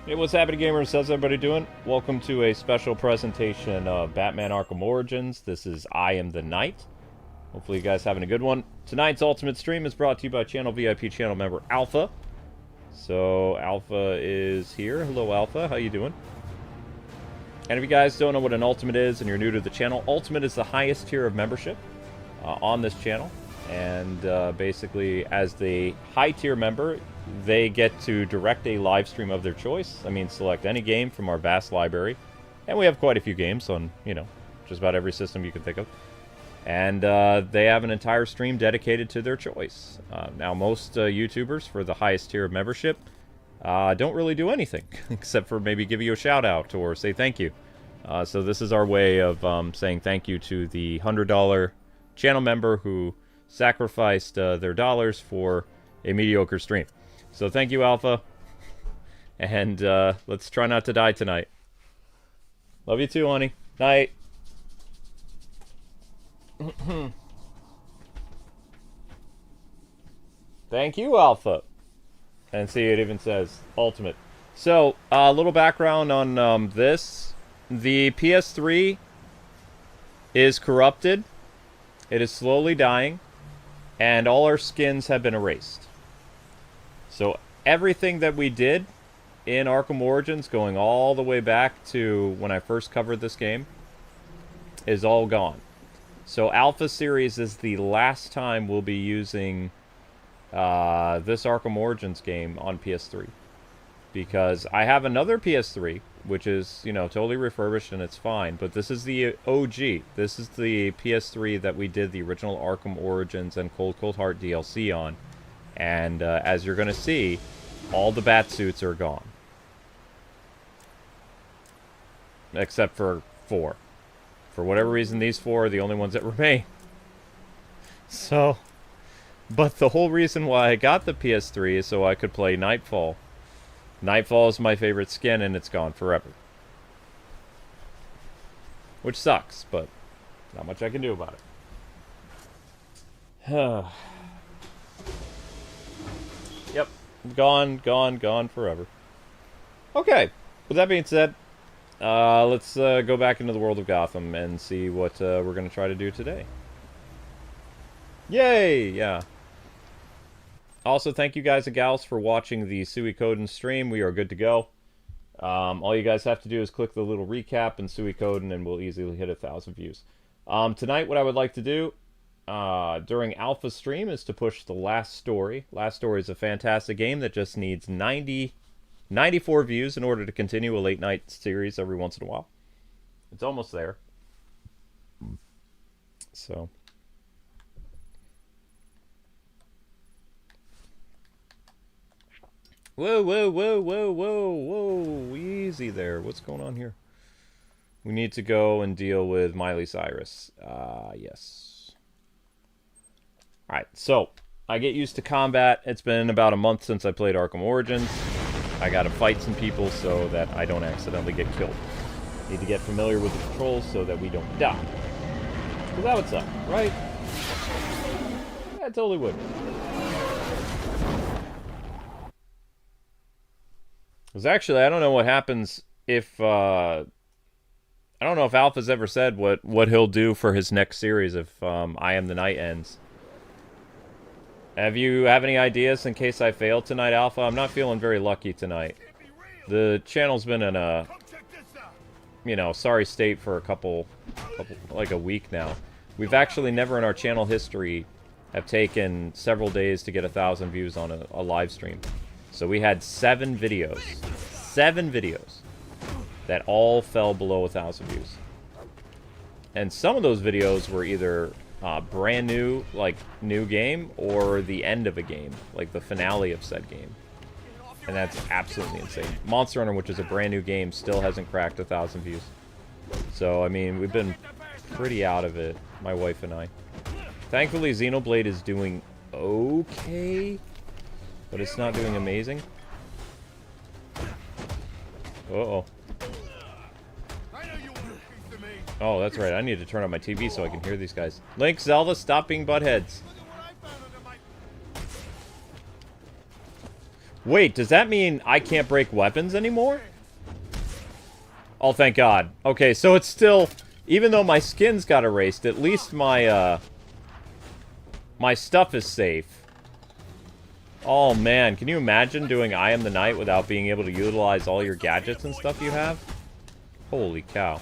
Hey, what's happening, gamers? How's everybody doing? Welcome to a special presentation of Batman Arkham Origins. This is I Am the Knight. Hopefully you guys having a good one. Tonight's Ultimate Stream is brought to you by channel VIP channel member Alpha. So, Alpha is here. Hello, Alpha. How you doing? And if you guys don't know what an Ultimate is and you're new to the channel, Ultimate is the highest tier of membership on this channel. And basically, as the high tier member, they get to direct a live stream of their choice. I mean, select any game from our vast library. And we have quite a few games on, you know, just about every system you can think of. And they have an entire stream dedicated to their choice. Now, most YouTubers, for the highest tier of membership, don't really do anything, except for maybe give you a shout-out or say thank you. So this is our way of saying thank you to the $100 channel member who sacrificed their dollars for a mediocre stream. So thank you, Alpha. And let's try not to die tonight. Love you too, honey. Night. Thank you, Alpha. And see, it even says Ultimate. So, a little background on this. The PS3 is corrupted. It is slowly dying. And all our skins have been erased. So everything that we did in Arkham Origins, going all the way back to when I first covered this game, is all gone. So Alpha Series is the last time we'll be using this Arkham Origins game on PS3. Because I have another PS3, which is, you know, totally refurbished and it's fine. But this is the OG. This is the PS3 that we did the original Arkham Origins and Cold Heart DLC on. And as you're going to see, all the bat suits are gone. Except for 4. For whatever reason, these 4 are the only ones that remain. So, but the whole reason why I got the PS3 is so I could play Nightfall. Nightfall is my favorite skin, and it's gone forever. Which sucks, but not much I can do about it. Yep. Gone forever. Okay. With that being said, let's go back into the world of Gotham and see what we're going to try to do today. Yay! Yeah. Also, thank you guys and gals for watching the Suikoden stream. We are good to go. All you guys have to do is click the little recap in Suikoden and we'll easily hit 1,000 views. Tonight, what I would like to do during Alpha stream is to push the Last Story. Last Story is a fantastic game that just needs 94 views in order to continue a late night series every once in a while. It's almost there. So... Whoa, easy there. What's going on here? We need to go and deal with Miley Cyrus. Yes. Alright, so, I get used to combat. It's been about a month since I played Arkham Origins. I gotta fight some people so that I don't accidentally get killed. Need to get familiar with the controls so that we don't die. Because that would suck, right? Yeah, it totally would. Because actually, I don't know what happens if, I don't know if Alpha's ever said what he'll do for his next series if I Am the Knight ends. Have you have any ideas in case I fail tonight, Alpha? I'm not feeling very lucky tonight. The channel's been in a, you know, sorry state for like a week now. We've actually never in our channel history have taken several days to get 1,000 views on a live stream. So we had 7 videos that all fell below 1,000 views. And some of those videos were either brand new, like new game, or the end of a game, like the finale of said game. And that's absolutely insane. Monster Hunter, which is a brand new game, still hasn't cracked 1,000 views. So, I mean, we've been pretty out of it, my wife and I. Thankfully, Xenoblade is doing okay. But it's not doing amazing. Uh-oh. Oh, that's right. I need to turn on my TV so I can hear these guys. Link, Zelda, stop being buttheads. Wait, does that mean I can't break weapons anymore? Oh, thank God. Okay, so it's still... Even though my skins got erased, at least my, my stuff is safe. Oh, man. Can you imagine doing I Am the Night without being able to utilize all your gadgets and stuff you have? Holy cow.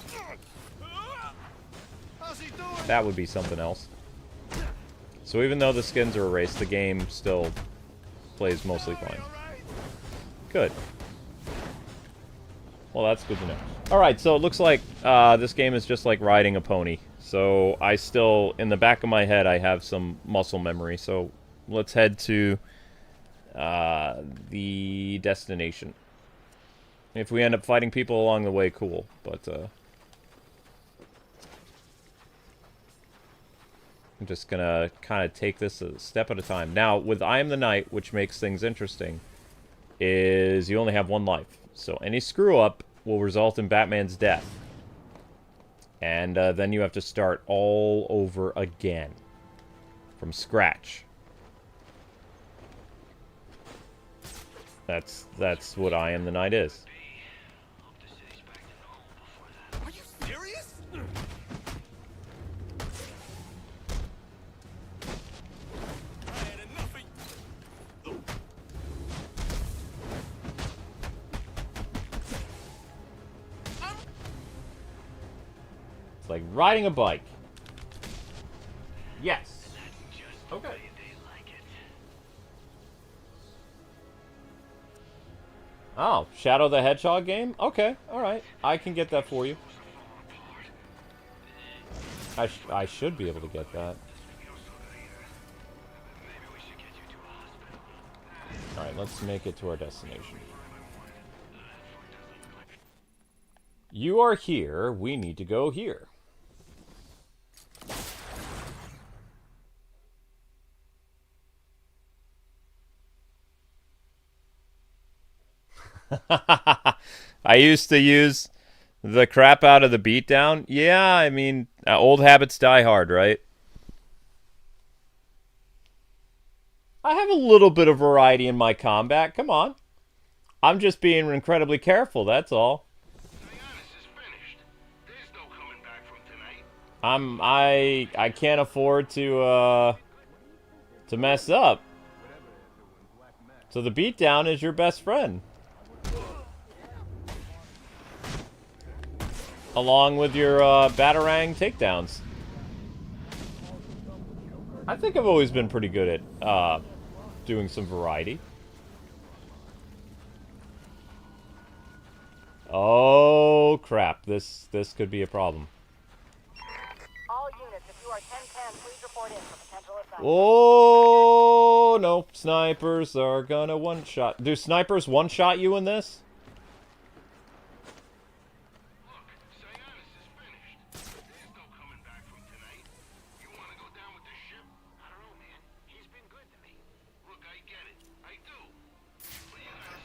That would be something else. So even though the skins are erased, the game still plays mostly fine. Good. Well, that's good to know. Alright, so it looks like this game is just like riding a pony. So I still, in the back of my head, I have some muscle memory. So let's head to the destination. If we end up fighting people along the way, cool. But I'm just gonna kind of take this a step at a time. Now, with I Am the Night, which makes things interesting, is you only have one life. So any screw-up will result in Batman's death. And then you have to start all over again. From scratch. That's what I Am the Night is. Are you serious? I had enough of... It's like riding a bike. Yes. Okay. Oh, Shadow the Hedgehog game? Okay, alright. I can get that for you. I should be able to get that. Alright, let's make it to our destination. You are here. We need to go here. I used to use the crap out of the beatdown. Yeah, I mean, old habits die hard, right? I have a little bit of variety in my combat. Come on. I'm just being incredibly careful, that's all. I can't afford to mess up. So the beatdown is your best friend. Along with your Batarang takedowns. I think I've always been pretty good at doing some variety. Oh crap, this could be a problem. All units, if you are 1010, please report in for potential assignment. Oh no, snipers are gonna one-shot. Do snipers one-shot you in this?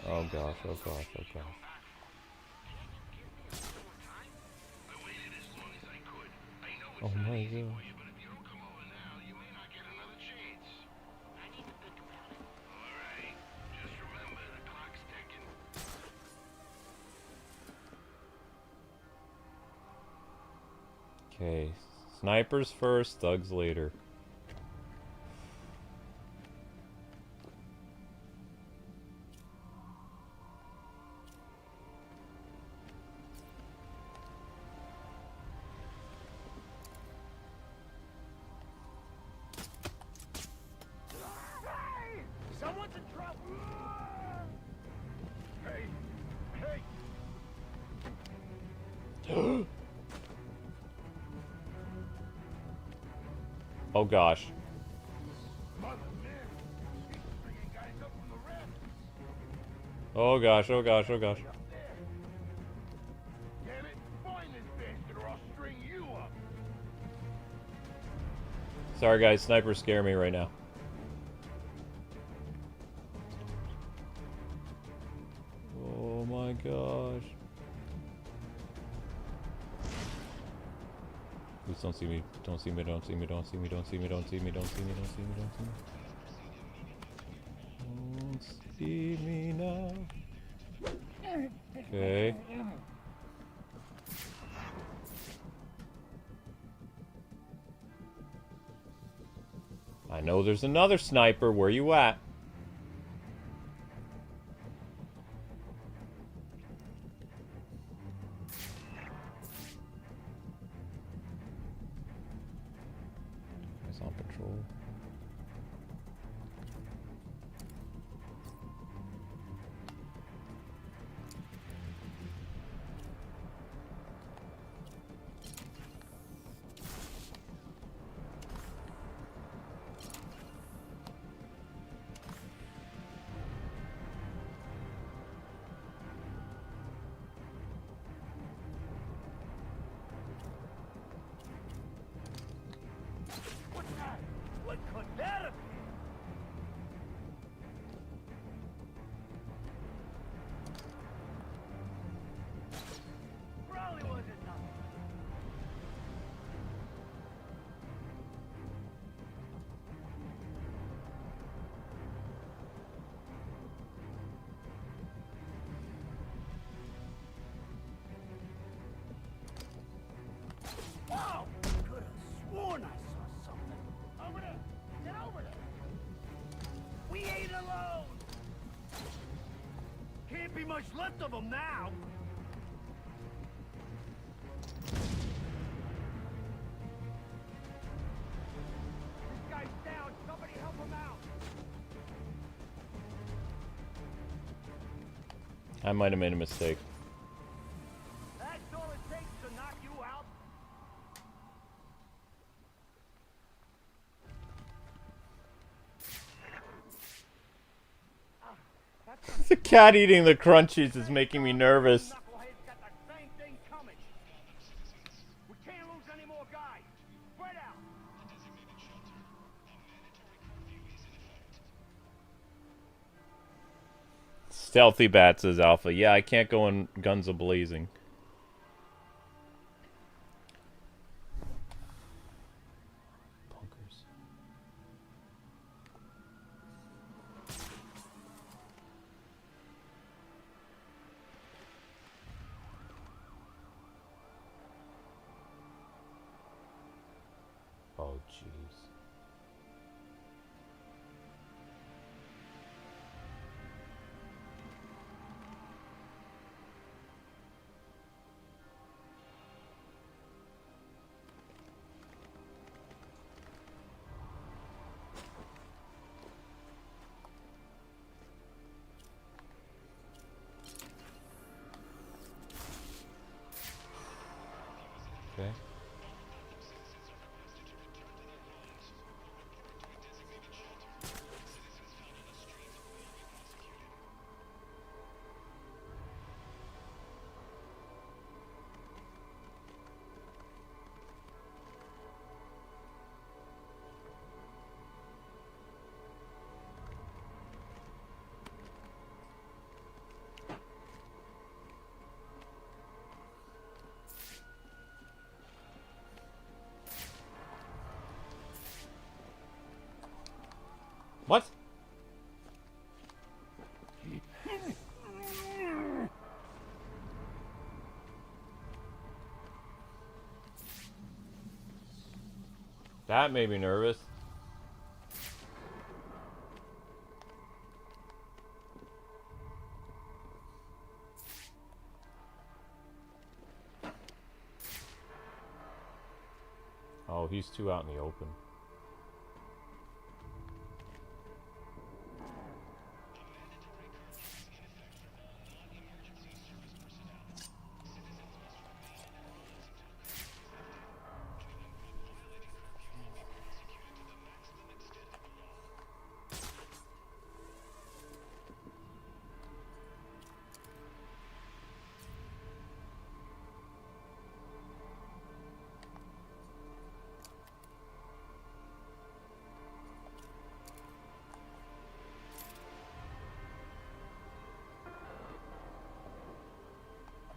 Oh gosh, oh gosh, oh gosh. Oh my god. Okay, snipers first, thugs later. Someone's in trouble! Hey! Hey! Oh gosh. Oh gosh, oh gosh, oh gosh. Damn it! Find this bastard or I'll string you up! Sorry guys, snipers scare me right now. Oh my gosh. Please don't see me, don't see me, don't see me, don't see me, don't see me, don't see me, don't see me, don't see me, don't see me, don't see me. See me now. Okay. I know there's another sniper. Where you at? He's on patrol. What's that? What could that have been? Probably wasn't nothing. Wow! Could have sworn I saw something. Over there! Get over there! We ain't alone! Can't be much left of them now! This guy's down! Somebody help him out! I might have made a mistake. That's all it takes to knock you out? The cat eating the crunchies is making me nervous. Knucklehead's got the same thing coming. We can't lose any more guys. Spread out. Stealthy bat, says Alpha. Yeah, I can't go in guns a-blazing. Punkers. Oh, jeez. Okay. What? That made me nervous. Oh, he's too out in the open.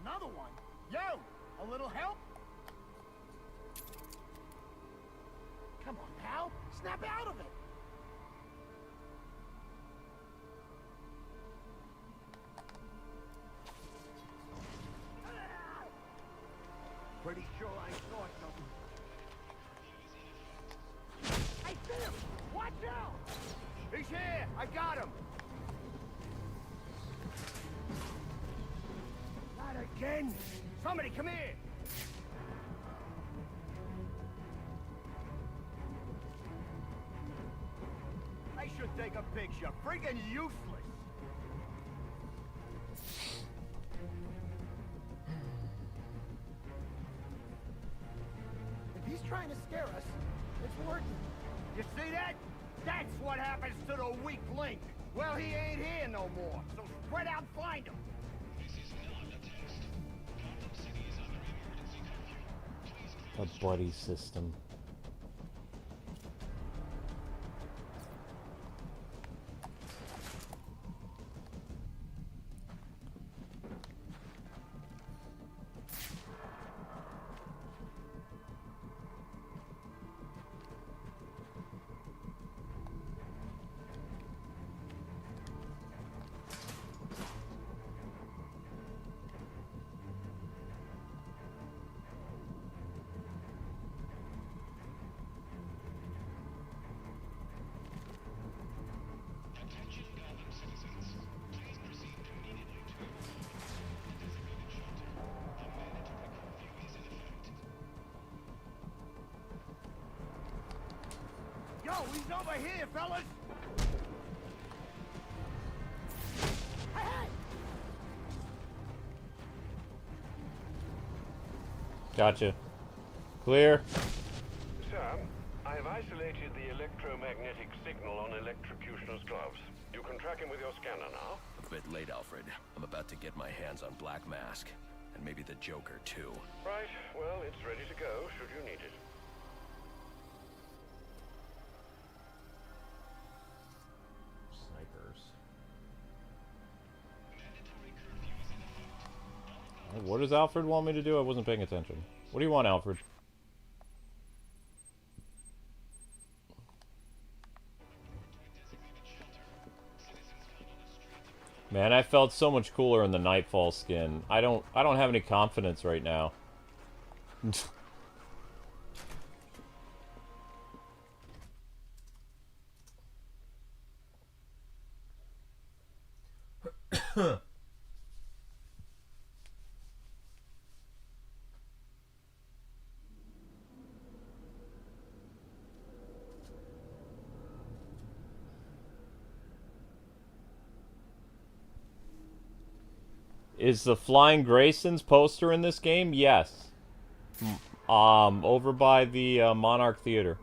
Another one? Yo! A little help? Come on, pal. Snap out of it. Pretty sure I saw something. I see him! Watch out! He's here! I got him! Not again! Somebody come here! I should take a picture. Freaking useless! If he's trying to scare us, it's working. You see that? That's what happens to the weak link. Well, he ain't here no more, so spread out and find him. A buddy system. Yo, he's over here, fellas! Hey, hey! Gotcha. Clear. Sir, I have isolated the electromagnetic signal on Electrocution's gloves. You can track him with your scanner now. A bit late, Alfred. I'm about to get my hands on Black Mask. And maybe the Joker, too. Right, well, it's ready to go, should you need it. Snipers. What does Alfred want me to do? I wasn't paying attention. What do you want, Alfred? Man, I felt so much cooler in the Nightfall skin. I don't have any confidence right now. Is the Flying Grayson's poster in this game? Yes. Over by the Monarch Theater.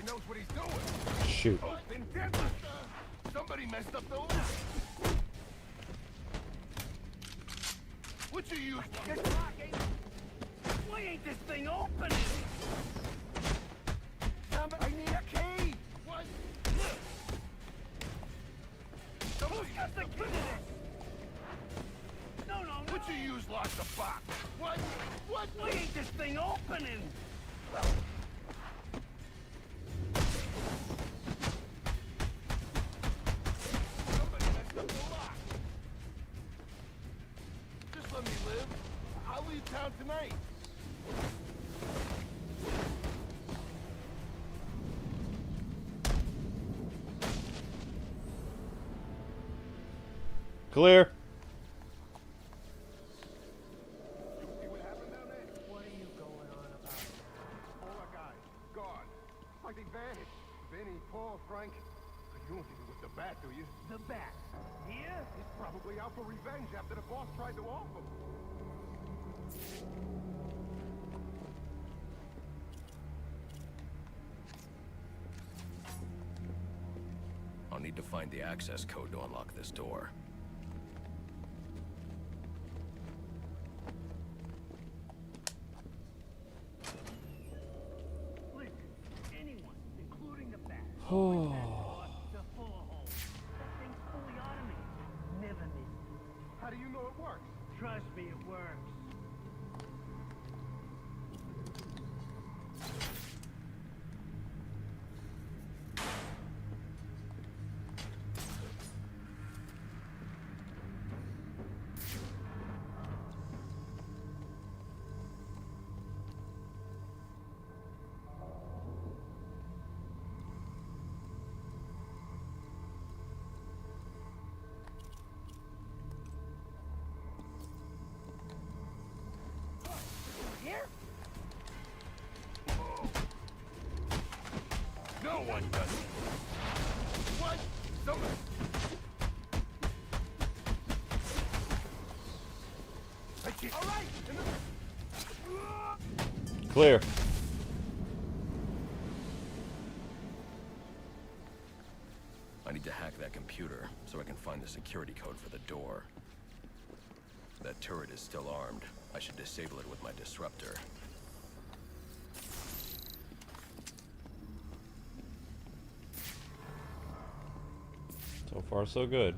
Knows what he's doing. Shoot. Somebody messed up the lock. What you use? This lock ain't. Why ain't this thing opening? Somebody, I need a key. What? Who's got the key to this? No. What you use lock the box? What? Why ain't this thing opening? town tonight. Clear. See what happened down there? What are you going on about? All our guys, gone. Like they vanished. Vinny, Paul, Frank. You don't think it was the bat, do you? The bat. Here? He's probably out for revenge after the boss tried to off him. I'll need to find the access code to unlock this door. Listen, anyone, including the bat. Oh. The full hole. That thing's fully automated. Never missed. How do you know it works? Trust me, it works. Here? No one does it. What? Someone... I can't... All right! Clear. I need to hack that computer so I can find the security code for the door. That turret is still armed. I should disable it with my disruptor. So far, so good.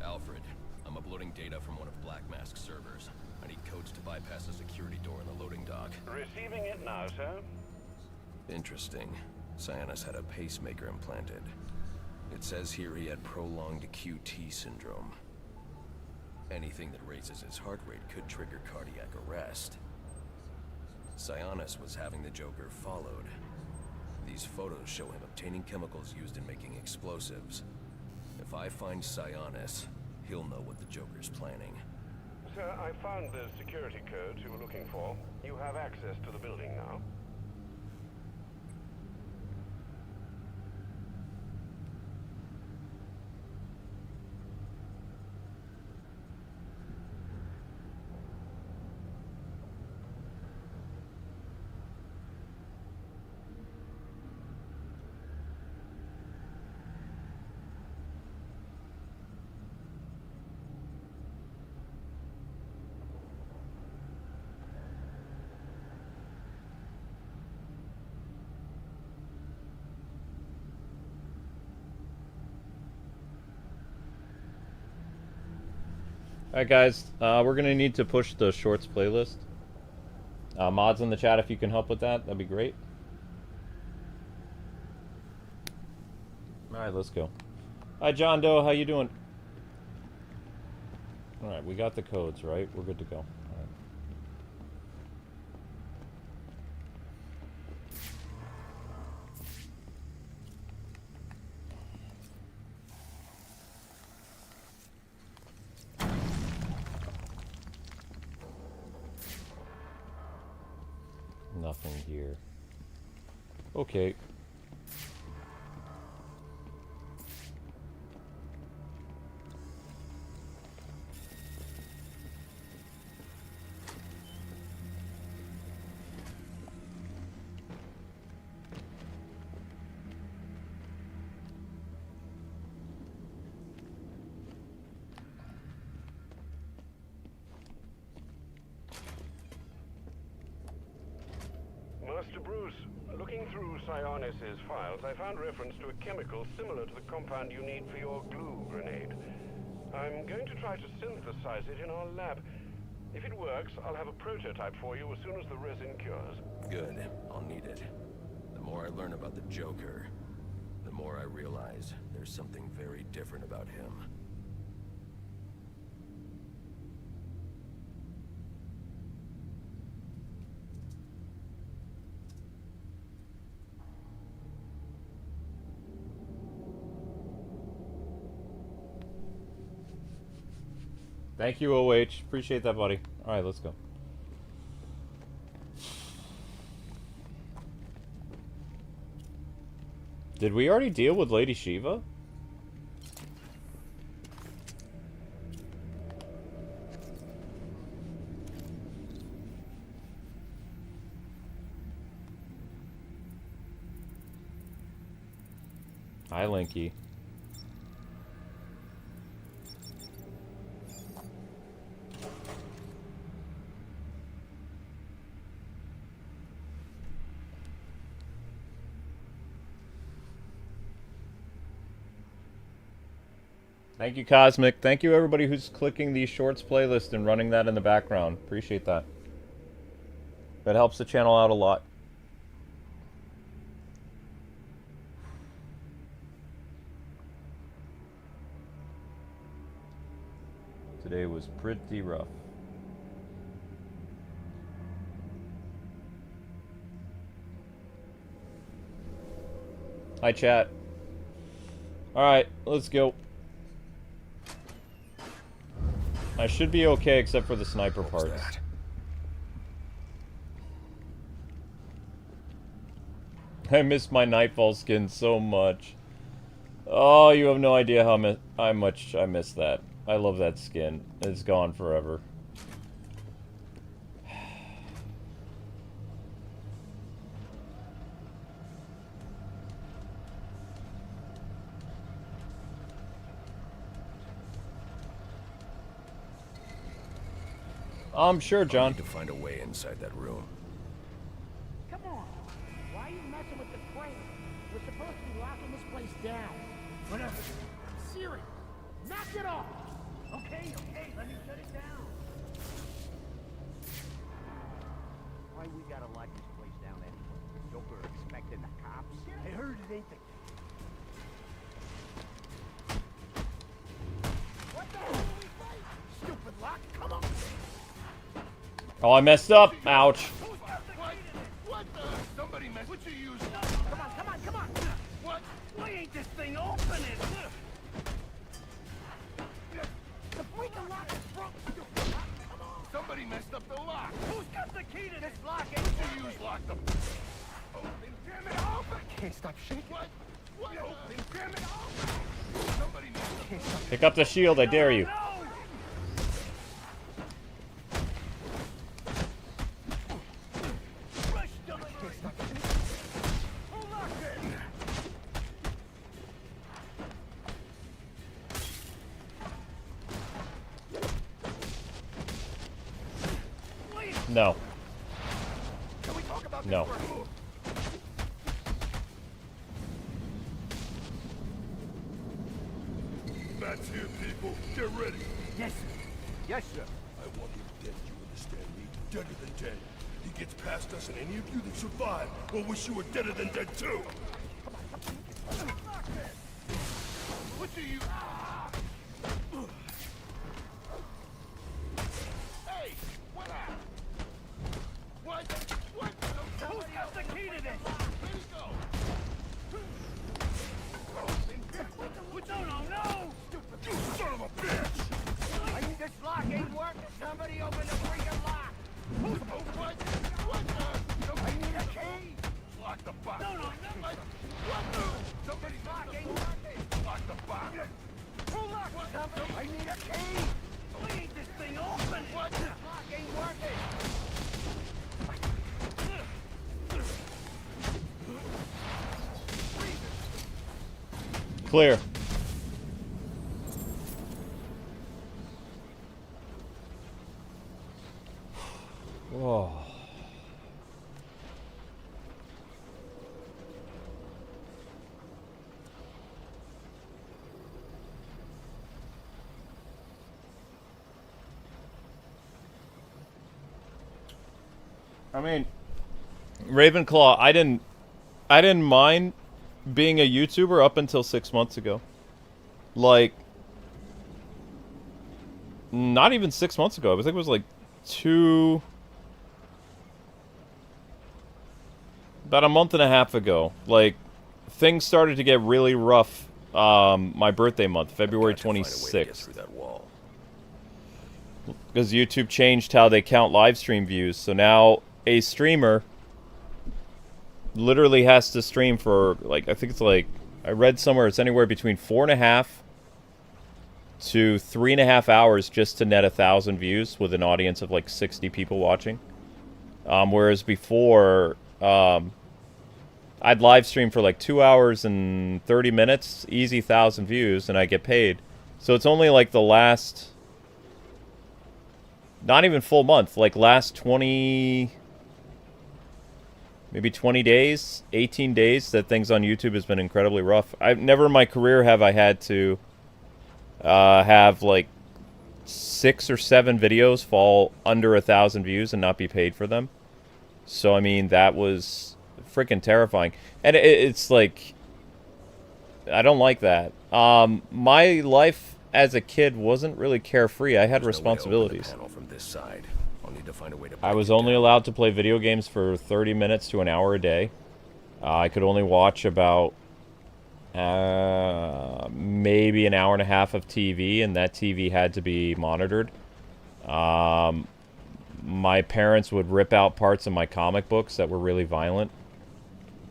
Alfred, I'm uploading data from one of Black Mask's servers. I need codes to bypass the security door in the loading dock. Receiving it now, sir. Interesting. Sionis had a pacemaker implanted. It says here he had prolonged QT syndrome. Anything that raises his heart rate could trigger cardiac arrest. Sionis was having the Joker followed. These photos show him obtaining chemicals used in making explosives. If I find Sionis, he'll know what the Joker's planning. Sir, I found the security codes you were looking for. You have access to the building now. Alright guys, we're going to need to push the shorts playlist. Mods in the chat, if you can help with that, that'd be great. Alright, let's go. Hi John Doe, how you doing? Alright, we got the codes, right? We're good to go. Alright. Nothing here. Okay. Master Bruce, looking through Sionis' files, I found reference to a chemical similar to the compound you need for your glue grenade. I'm going to try to synthesize it in our lab. If it works, I'll have a prototype for you as soon as the resin cures. Good. I'll need it. The more I learn about the Joker, the more I realize there's something very different about him. Thank you, OH. Appreciate that, buddy. Alright, let's go. Did we already deal with Lady Shiva? Hi, Linky. Thank you, Cosmic. Thank you, everybody who's clicking the Shorts playlist and running that in the background. Appreciate that. That helps the channel out a lot. Today was pretty rough. Hi, chat. Alright, let's go. I should be okay except for the sniper parts. I missed my Nightfall skin so much. Oh, you have no idea how much I miss that. I love that skin. It's gone forever. I'm sure, John. I need to find a way inside that room. Come on. Why are you messing with the crane? We're supposed to be locking this place down. Whatever. Siri, knock it off. Okay, let me shut it down. Why we gotta lock this place down anyway? Joker expecting the cops? I heard it ain't the... What the hell are we fighting? Stupid lock, come on! Oh, I messed up. Ouch. What the? Somebody messed. What you use? Come on. What? Why ain't this thing opening? The freaking lock is broke. Come on. Somebody messed up the lock. Who's got the key to this lock? What you use locked them? Open, damn it, open! I can't stop shaking. What? Open, damn it, open! Somebody messed up. Pick up the shield, I dare you. No. Can we talk about No. Matt's here, people. Get ready. Yes, sir. Yes, sir. I want him dead, you understand me? Deader than dead. He gets past us, and any of you that survive will wish you were deader than dead, too. What do you... Hey, what up? What? Who's got the key to this? Where'd he go? No! You son of a bitch! I think this lock ain't working. Somebody open the freaking lock. What? What the? I need a key. Lock the box. No. What the? Somebody's lock ain't working. Lock the box. Who locked it? Somebody? I need a key. Why ain't this thing open? What? This lock ain't working. Clear. Whoa. I mean, Ravenclaw, I didn't mind being a YouTuber up until 6 months ago. Like, not even 6 months ago. I think it was like about a month and a half ago. Like, things started to get really rough. My birthday month, February 26th. Through that wall. because YouTube changed how they count live stream views. So now a streamer literally has to stream for, like, I think it's like, I read somewhere it's anywhere between 4.5 to 3.5 hours just to net 1,000 views with an audience of like 60 people watching. Whereas before, I'd live stream for like 2 hours and 30 minutes, easy 1,000 views, and I get paid. So it's only like the last, not even full month, like last 20, maybe 20 days, 18 days that things on YouTube has been incredibly rough. I've never in my career have I had to have like 6 or 7 videos fall under 1,000 views and not be paid for them. So I mean, that was freaking terrifying. And it's like, I don't like that. My life as a kid wasn't really carefree. I had responsibilities. I was only allowed to play video games for 30 minutes to an hour a day. I could only watch about maybe an hour and a half of TV, and that TV had to be monitored. My parents would rip out parts of my comic books that were really violent.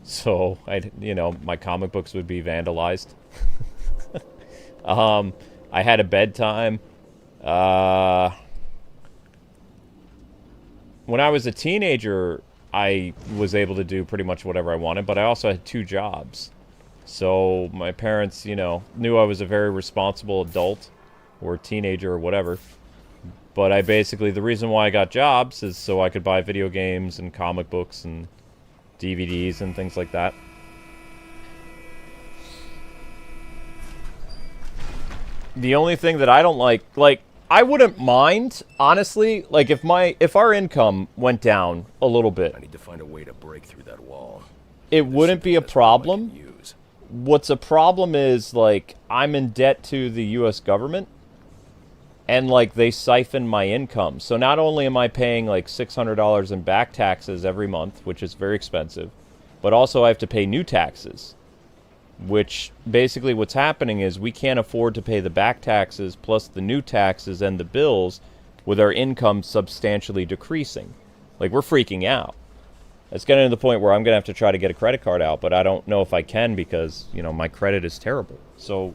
So, my comic books would be vandalized. I had a bedtime. When I was a teenager, I was able to do pretty much whatever I wanted, but I also had 2 jobs. So my parents, knew I was a very responsible adult or teenager or whatever. But I basically, the reason why I got jobs is so I could buy video games and comic books and DVDs and things like that. The only thing that I don't like, I wouldn't mind, honestly, like if our income went down a little bit. I need to find a way to break through that wall. It wouldn't be a problem. What's a problem is, like, I'm in debt to the U.S. government, and, like, they siphon my income. So not only am I paying, like, $600 in back taxes every month, which is very expensive, but also I have to pay new taxes, which basically what's happening is we can't afford to pay the back taxes plus the new taxes and the bills with our income substantially decreasing. Like, we're freaking out. It's getting to the point where I'm going to have to try to get a credit card out, but I don't know if I can because, my credit is terrible. So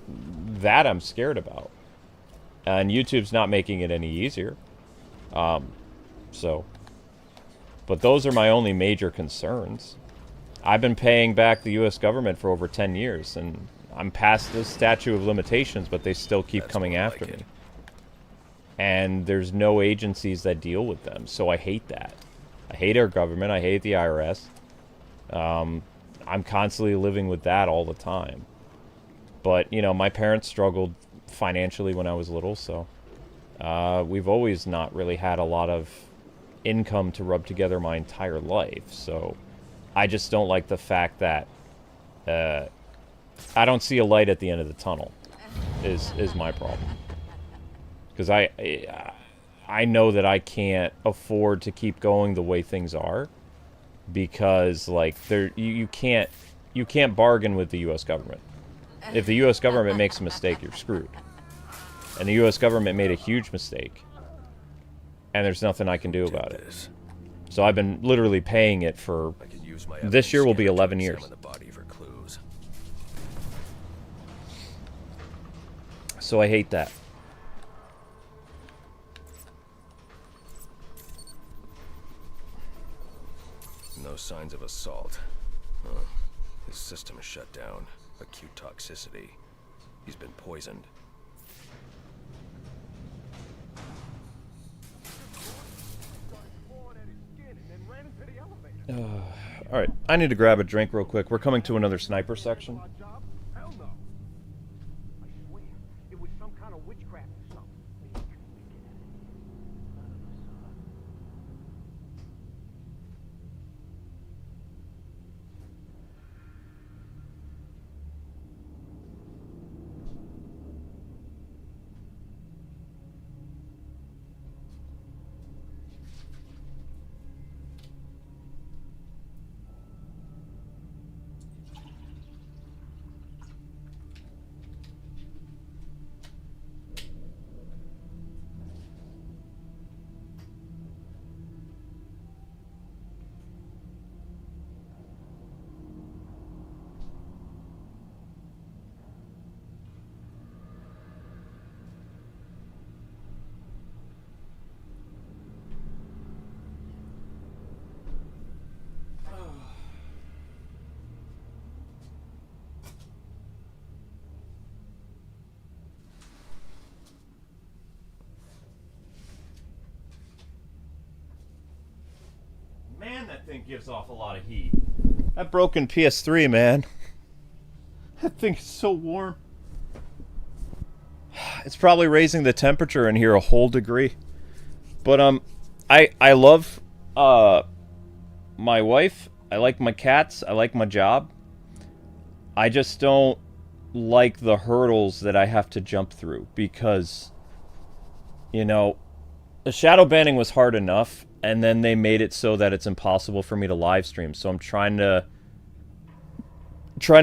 that I'm scared about. And YouTube's not making it any easier. But those are my only major concerns. I've been paying back the U.S. government for over 10 years, and I'm past the statute of limitations, but they still keep coming after me. And there's no agencies that deal with them, so I hate that. I hate our government. I hate the IRS. I'm constantly living with that all the time. But, my parents struggled financially when I was little, so we've always not really had a lot of income to rub together my entire life. So I just don't like the fact that I don't see a light at the end of the tunnel is my problem. Because I know that I can't afford to keep going the way things are, because like you can't bargain with the U.S. government. If the U.S. government makes a mistake, you're screwed. And the U.S. government made a huge mistake, and there's nothing I can do about it. So I've been literally paying it for, this year will be 11 years. So I hate that. No signs of assault. His system is shut down. Acute toxicity. He's been poisoned. Alright, I need to grab a drink real quick. We're coming to another sniper section. Hell no. I swear, it was some kind of witchcraft or something. That thing gives off a lot of heat. That broken PS3, man. That thing is so warm. It's probably raising the temperature in here a whole degree. But I love my wife. I like my cats. I like my job. I just don't like the hurdles that I have to jump through because, you know, the shadow banning was hard enough, and then they made it so that it's impossible for me to live stream. So I'm trying to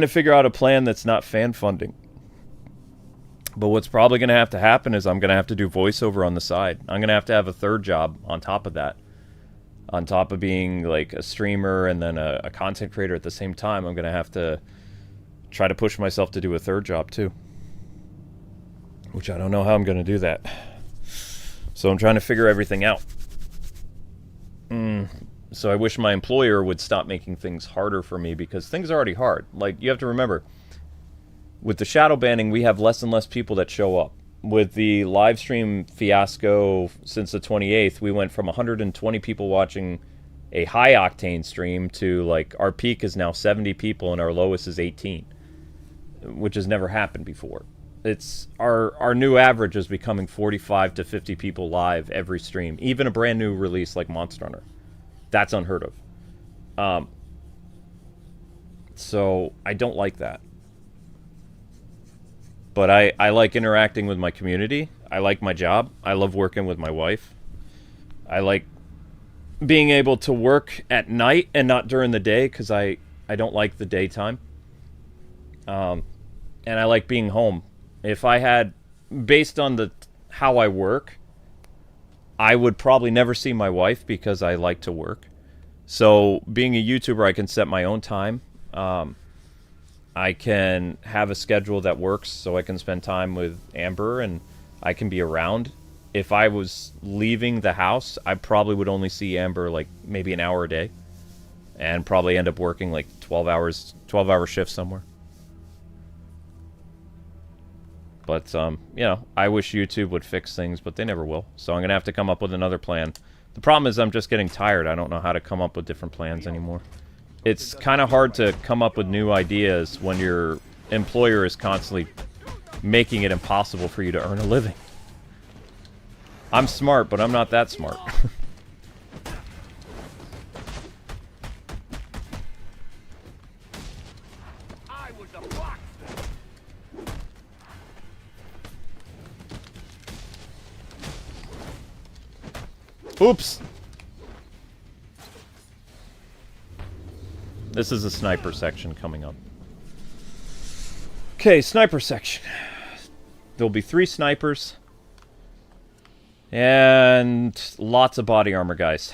figure out a plan that's not fan funding. But what's probably going to happen is I'm going to have to do voiceover on the side. I'm going to have a third job on top of that. On top of being like a streamer and then a content creator at the same time, I'm going to have to try to push myself to do a third job too. Which I don't know how I'm going to do that. So I'm trying to figure everything out. So I wish my employer would stop making things harder for me because things are already hard. Like, you have to remember, with the shadow banning, we have less and less people that show up. With the live stream fiasco since the 28th, we went from 120 people watching a high octane stream to, like, our peak is now 70 people and our lowest is 18, which has never happened before. It's our new average is becoming 45 to 50 people live every stream, even a brand new release like Monster Hunter. That's unheard of. So I don't like that. But I like interacting with my community. I like my job. I love working with my wife. I like being able to work at night and not during the day because I don't like the daytime. And I like being home. If I had, based on how I work, I would probably never see my wife because I like to work. So being a YouTuber, I can set my own time. I can have a schedule that works so I can spend time with Amber and I can be around. If I was leaving the house, I probably would only see Amber like maybe an hour a day and probably end up working like 12-hour shifts somewhere. But, you know, I wish YouTube would fix things, but they never will. So I'm going to have to come up with another plan. The problem is I'm just getting tired. I don't know how to come up with different plans anymore. It's kind of hard to come up with new ideas when your employer is constantly making it impossible for you to earn a living. I'm smart, but I'm not that smart. Oops! This is a sniper section coming up. Okay, sniper section. There'll be 3 snipers. And lots of body armor, guys.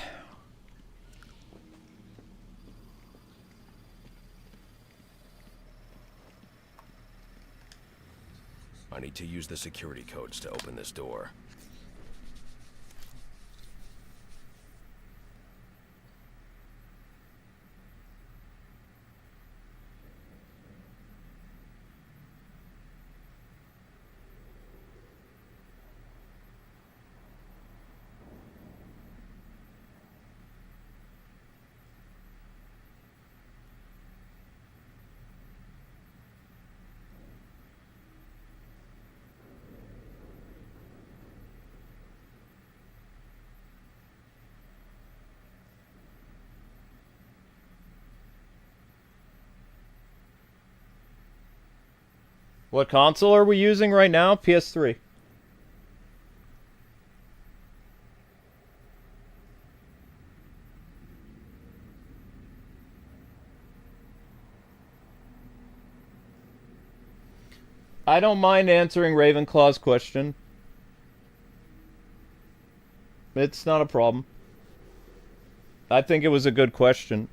I need to use the security codes to open this door. What console are we using right now? PS3. I don't mind answering Ravenclaw's question. It's not a problem. I think it was a good question.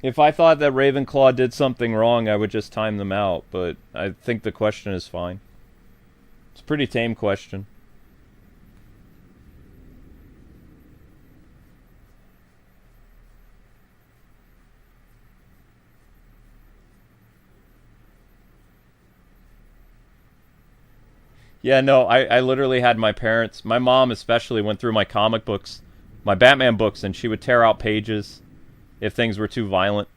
If I thought that Ravenclaw did something wrong, I would just time them out, but I think the question is fine. It's a pretty tame question. Yeah, no, I literally had my parents, my mom especially, went through my comic books, my Batman books, and she would tear out pages if things were too violent.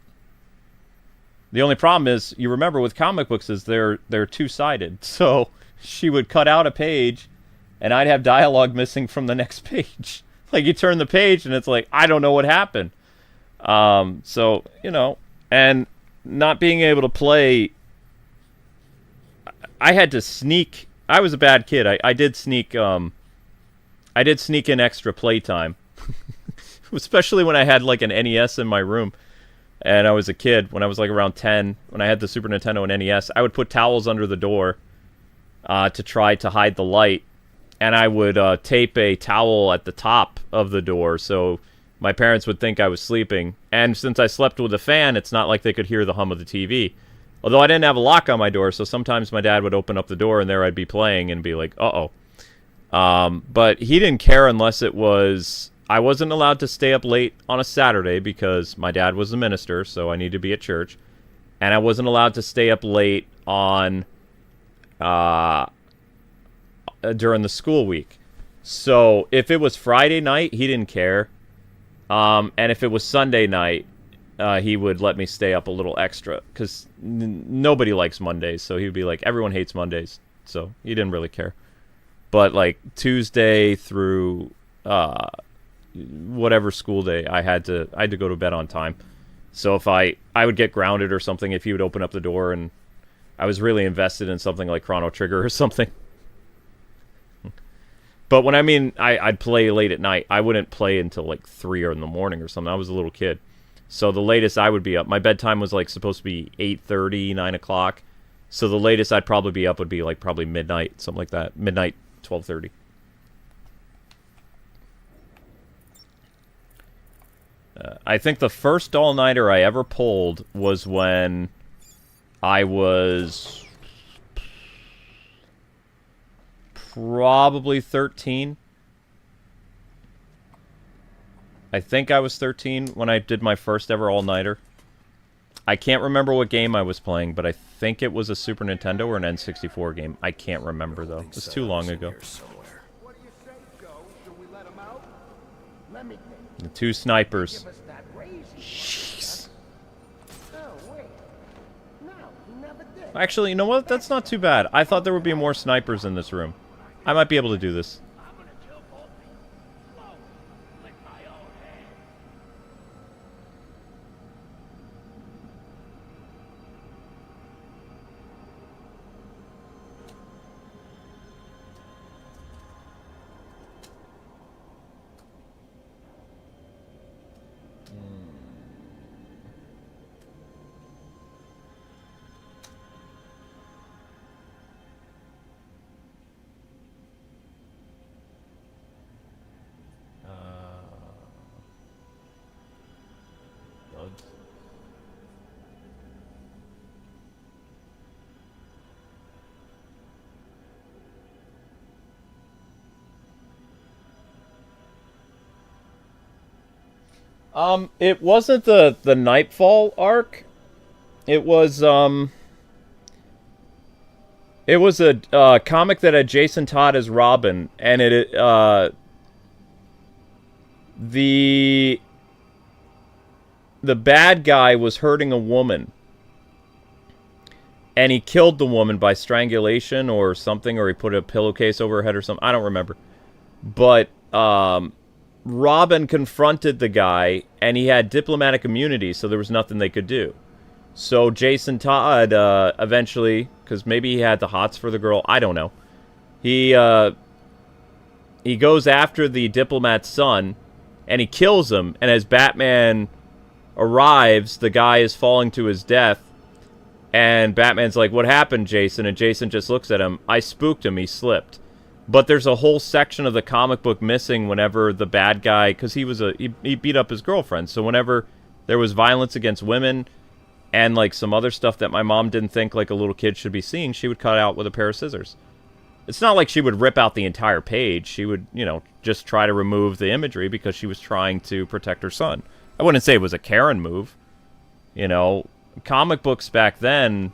The only problem is, you remember with comic books is they're two-sided. So she would cut out a page, and I'd have dialogue missing from the next page. Like, you turn the page, and it's like, I don't know what happened. So, you know, and not being able to play, I had to sneak. I was a bad kid. I did sneak in extra playtime. Especially when I had like an NES in my room. And I was a kid, when I was like around 10, when I had the Super Nintendo and NES, I would put towels under the door to try to hide the light. And I would tape a towel at the top of the door so my parents would think I was sleeping. And since I slept with a fan, it's not like they could hear the hum of the TV. Although I didn't have a lock on my door, so sometimes my dad would open up the door and there I'd be playing and be like, uh-oh. But he didn't care unless it was... I wasn't allowed to stay up late on a Saturday because my dad was a minister, so I needed to be at church. And I wasn't allowed to stay up late on during the school week. So if it was Friday night, he didn't care. And if it was Sunday night, he would let me stay up a little extra because nobody likes Mondays. So he would be like, everyone hates Mondays. So he didn't really care. But like Tuesday through... whatever school day, I had to go to bed on time. So if I would get grounded or something if he would open up the door and I was really invested in something like Chrono Trigger or something. But when I mean I'd play late at night, I wouldn't play until like 3 in the morning or something. I was a little kid. So the latest I would be up, my bedtime was like supposed to be 8:30, 9 o'clock. So the latest I'd probably be up would be like probably midnight, something like that. Midnight, 12:30. I think the first all-nighter I ever pulled was when I was probably 13. I think I was 13 when I did my first ever all-nighter. I can't remember what game I was playing, but I think it was a Super Nintendo or an N64 game. I can't remember, though. It's too long ago. What do you say, Joe? Should we let him out? Let me think. The two snipers. Give us that raise. Jeez. Oh, wait. No, he never did. Actually, you know what? That's not too bad. I thought there would be more snipers in this room. I might be able to do this. I'm gonna kill both of you. Slow. With my own hand. It wasn't the Nightfall arc. It was a comic that had Jason Todd as Robin, and the bad guy was hurting a woman, and he killed the woman by strangulation or something, or he put a pillowcase over her head or something. I don't remember, but Robin confronted the guy, and he had diplomatic immunity, so there was nothing they could do. So Jason Todd eventually, because maybe he had the hots for the girl, I don't know. He goes after the diplomat's son, and he kills him. And as Batman arrives, the guy is falling to his death, and Batman's like, "What happened, Jason?" And Jason just looks at him. "I spooked him. He slipped." But there's a whole section of the comic book missing whenever the bad guy, because he beat up his girlfriend. So whenever there was violence against women and like some other stuff that my mom didn't think like a little kid should be seeing, she would cut out with a pair of scissors. It's not like she would rip out the entire page. She would, you know, just try to remove the imagery because she was trying to protect her son. I wouldn't say it was a Karen move. You know, comic books back then,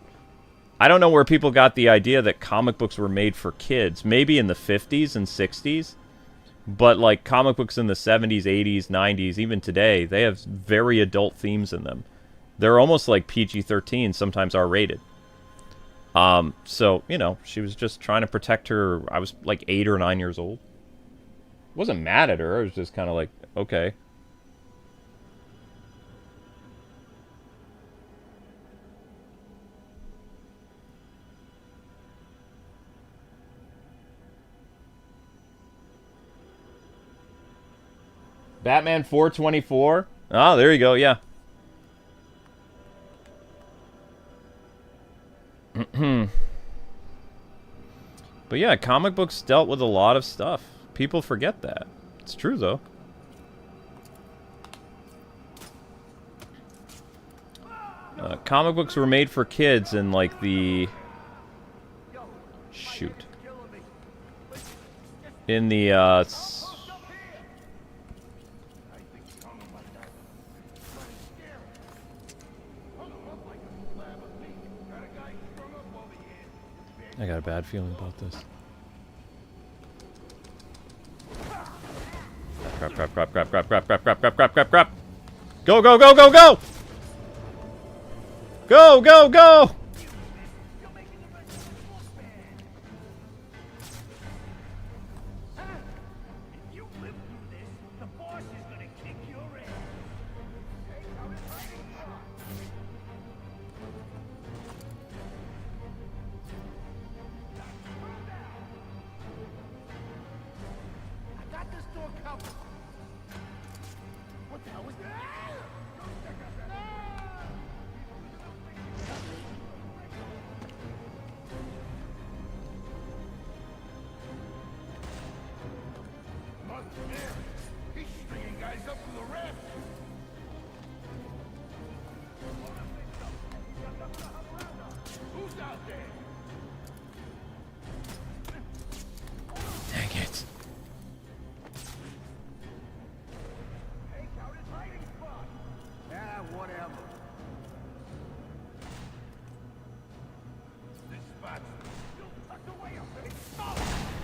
I don't know where people got the idea that comic books were made for kids. Maybe in the 50s and 60s. But, like, comic books in the 70s, 80s, 90s, even today, they have very adult themes in them. They're almost like PG-13, sometimes R-rated. So, you know, she was just trying to protect her. I was, like, 8 or 9 years old. Wasn't mad at her. I was just kind of like, okay. Batman 424. Oh, there you go, yeah. But yeah, comic books dealt with a lot of stuff. People forget that. It's true, though. Comic books were made for kids in, like, the... Shoot. In the, I got a bad feeling about this. Crap, crap, crap, crap, crap, crap, crap, crap, crap, crap, crap, crap. Go, go, go, go, go! Go, go, go!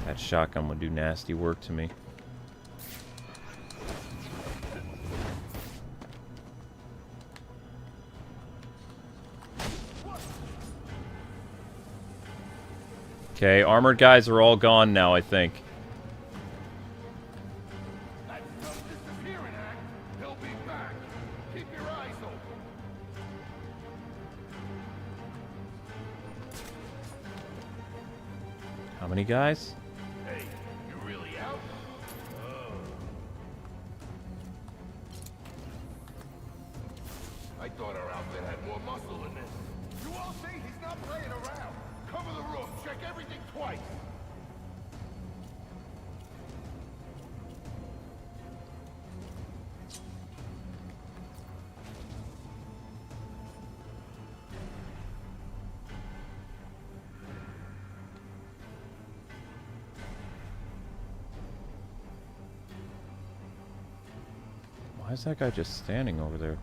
That shotgun would do nasty work to me. Okay, armored guys are all gone now, I think. That's no disappearing act. He'll be back. Keep your eyes open. How many guys? Hey, you really out? I thought our outfit had more muscle than this. You all see he's not playing around. Cover the room. Check everything twice. Why is that guy just standing over there?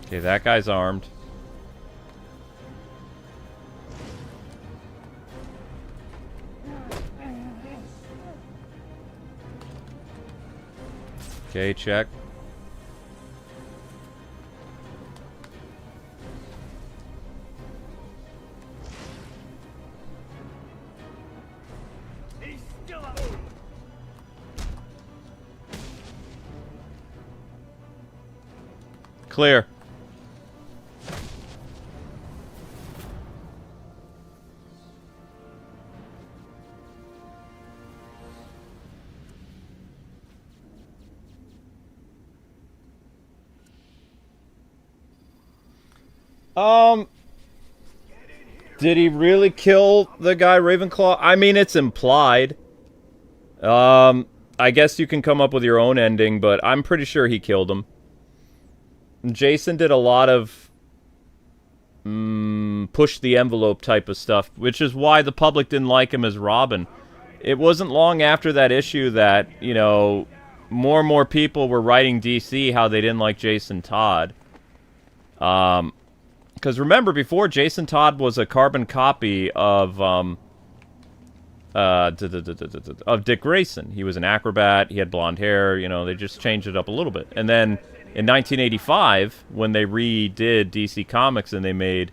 Okay, that guy's armed. Okay, check. He's still up. Clear. Did he really kill the guy Ravenclaw? I mean, it's implied. I guess you can come up with your own ending, but I'm pretty sure he killed him. Jason did a lot of push the envelope type of stuff, which is why the public didn't like him as Robin. It wasn't long after that issue that, you know, more and more people were writing DC how they didn't like Jason Todd. Because remember, before, Jason Todd was a carbon copy of Dick Grayson. He was an acrobat, he had blonde hair, you know, they just changed it up a little bit. And then in 1985, when they redid DC Comics and they made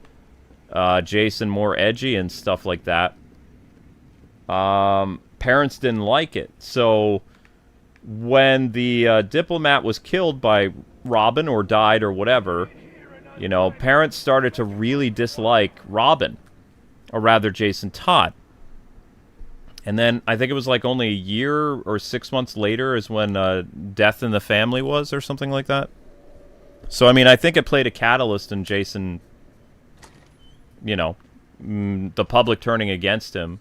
Jason more edgy and stuff like that, parents didn't like it. So when the diplomat was killed by Robin or died or whatever, you know, parents started to really dislike Robin, or rather Jason Todd. And then I think it was like only a year or 6 months later is when Death in the Family was, or something like that. So, I mean, I think it played a catalyst in Jason, you know, the public turning against him,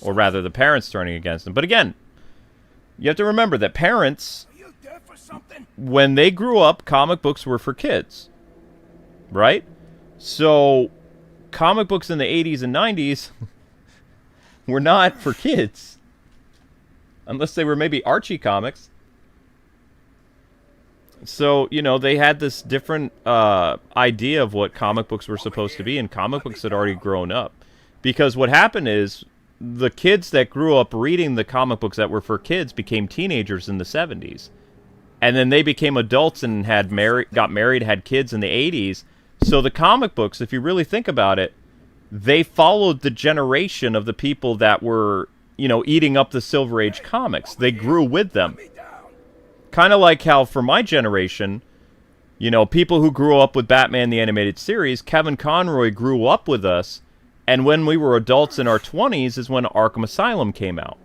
or rather the parents turning against him. But again, you have to remember that parents, when they grew up, comic books were for kids, right? So comic books in the 80s and 90s were not for kids, unless they were maybe Archie comics. So, you know, they had this different idea of what comic books were supposed to be, and comic books had already grown up. Because what happened is, the kids that grew up reading the comic books that were for kids became teenagers in the 70s. And then they became adults and got married, had kids in the 80s. So the comic books, if you really think about it, they followed the generation of the people that were, you know, eating up the Silver Age comics. They grew with them. Kind of like how, for my generation, you know, people who grew up with Batman the Animated Series, Kevin Conroy grew up with us, and when we were adults in our 20s is when Arkham Asylum came out.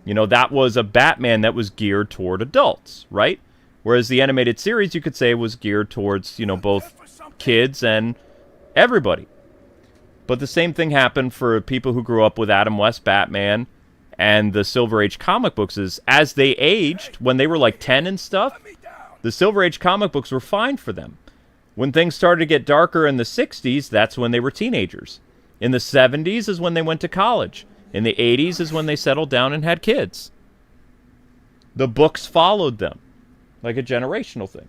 You know, that was a Batman that was geared toward adults, right? Whereas the animated series, you could say, was geared towards, you know, both kids and everybody. But the same thing happened for people who grew up with Adam West Batman and the Silver Age comic books. Is as they aged, when they were like 10 and stuff, the Silver Age comic books were fine for them. When things started to get darker in the 60s, that's when they were teenagers. In the 70s is when they went to college. In the 80s is when they settled down and had kids. The books followed them, like a generational thing.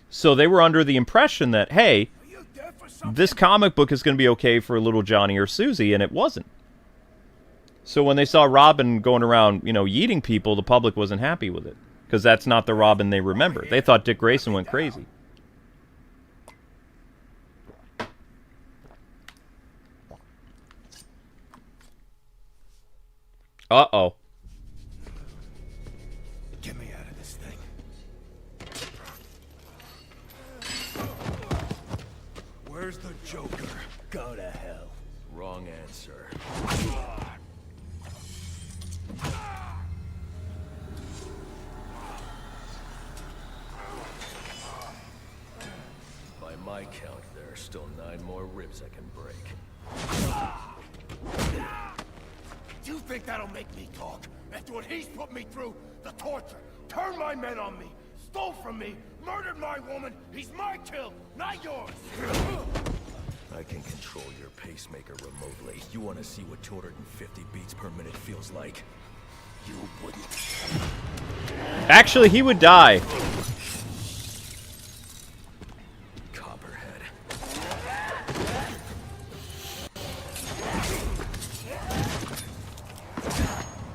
So they were under the impression that, hey, this comic book is going to be okay for little Johnny or Susie, and it wasn't. So when they saw Robin going around, you know, yeeting people, the public wasn't happy with it. Because that's not the Robin they remember. They thought Dick Grayson went crazy. Uh-oh. Get me out of this thing. Where's the Joker? Go to hell. Wrong answer. By my count, there are still 9 more ribs I can break. Do you think that'll make me talk? After what he's put me through, the torture, turned my men on me, stole from me, murdered my woman, he's my kill, not yours! I can control your pacemaker remotely. You want to see what 250 beats per minute feels like? You wouldn't. Actually, he would die. Copperhead.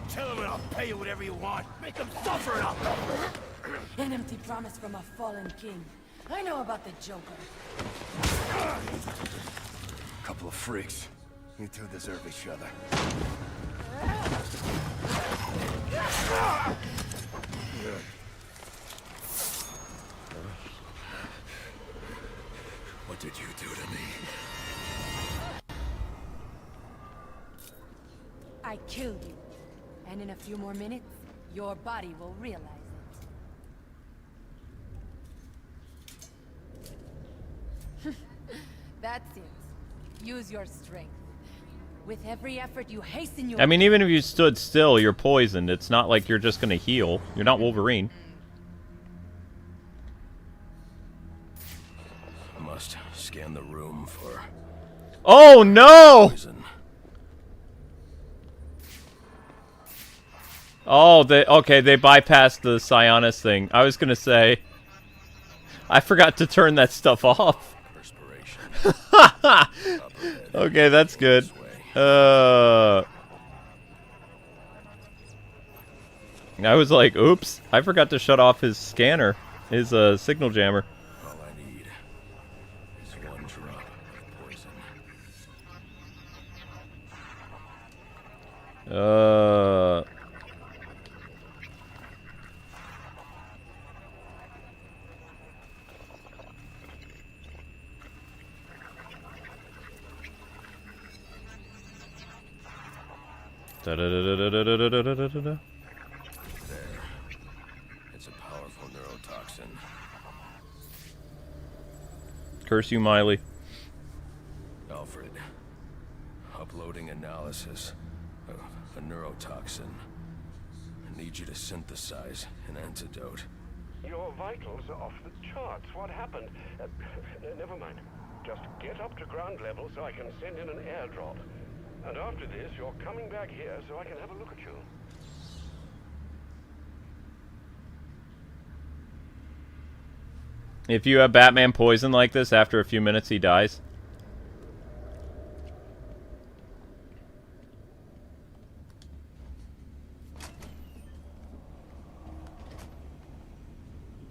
Tell him and I'll pay you whatever you want. Make him suffer enough. An empty promise from a fallen king. I know about the Joker. Couple of freaks. You two deserve each other. What did you do to me? I killed you. And in a few more minutes, your body will realize it. That's it. Use your strength. With every effort, you hasten your... I mean, even if you stood still, you're poisoned. It's not like you're just going to heal. You're not Wolverine. scan the room for Oh no! poison. Oh, they bypassed the Sionis thing. I was gonna say, I forgot to turn that stuff off. Perspiration. Okay, that's good. I was like, oops, I forgot to shut off his scanner, his signal jammer. All I need is one drop of poison. Da-da-da-da-da-da-da-da-da-da. There. It's a powerful neurotoxin. Curse you, Miley. Alfred, uploading analysis of a neurotoxin. I need you to synthesize an antidote. Your vitals are off the charts. What happened? Never mind. Just get up to ground level so I can send in an airdrop. And after this, you're coming back here so I can have a look at you. If you have Batman poison like this, after a few minutes he dies.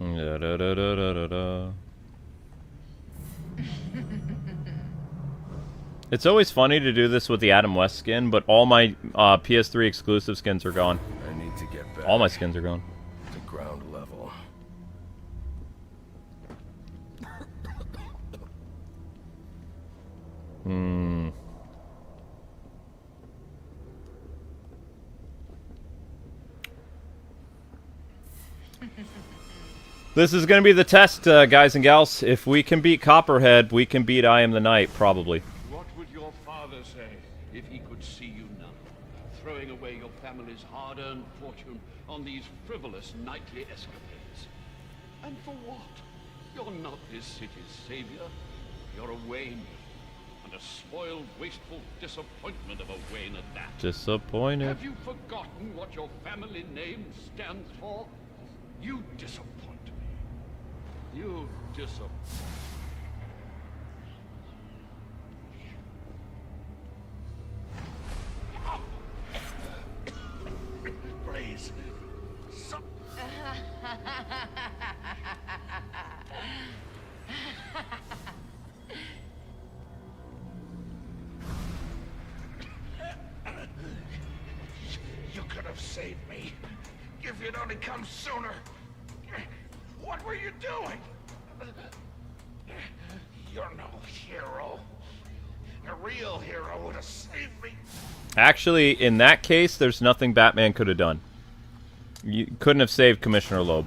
Da-da-da-da-da-da. It's always funny to do this with the Adam West skin, but all my PS3 exclusive skins are gone. I need to get back All my skins are gone. to ground level. This is going to be the test, guys and gals. If we can beat Copperhead, we can beat I Am the Night, probably. What would your father say if he could see you now, throwing away your family's hard-earned fortune on these frivolous nightly escapades? And for what? You're not this city's savior. You're a Wayne. And a spoiled, wasteful disappointment of a Wayne at that. Disappointed. Have you forgotten what your family name stands for? You disappoint me. You disappoint. Please. You could have saved me. If you'd only come sooner. What were you doing? You're no hero. A real hero would have saved me. Actually, in that case, there's nothing Batman could have done. You couldn't have saved Commissioner Loeb.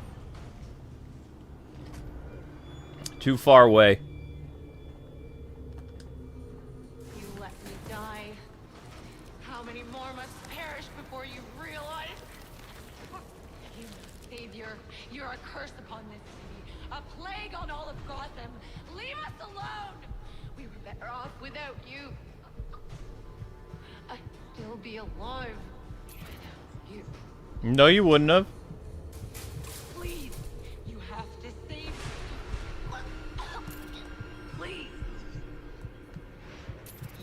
Too far away. You let me die. How many more must perish before you realize? You savior, you're a curse upon this city, a plague on all of Gotham. Leave us alone. We were better off without you. I'd still be alive without you. No, you wouldn't have. Please, you have to save me. Please.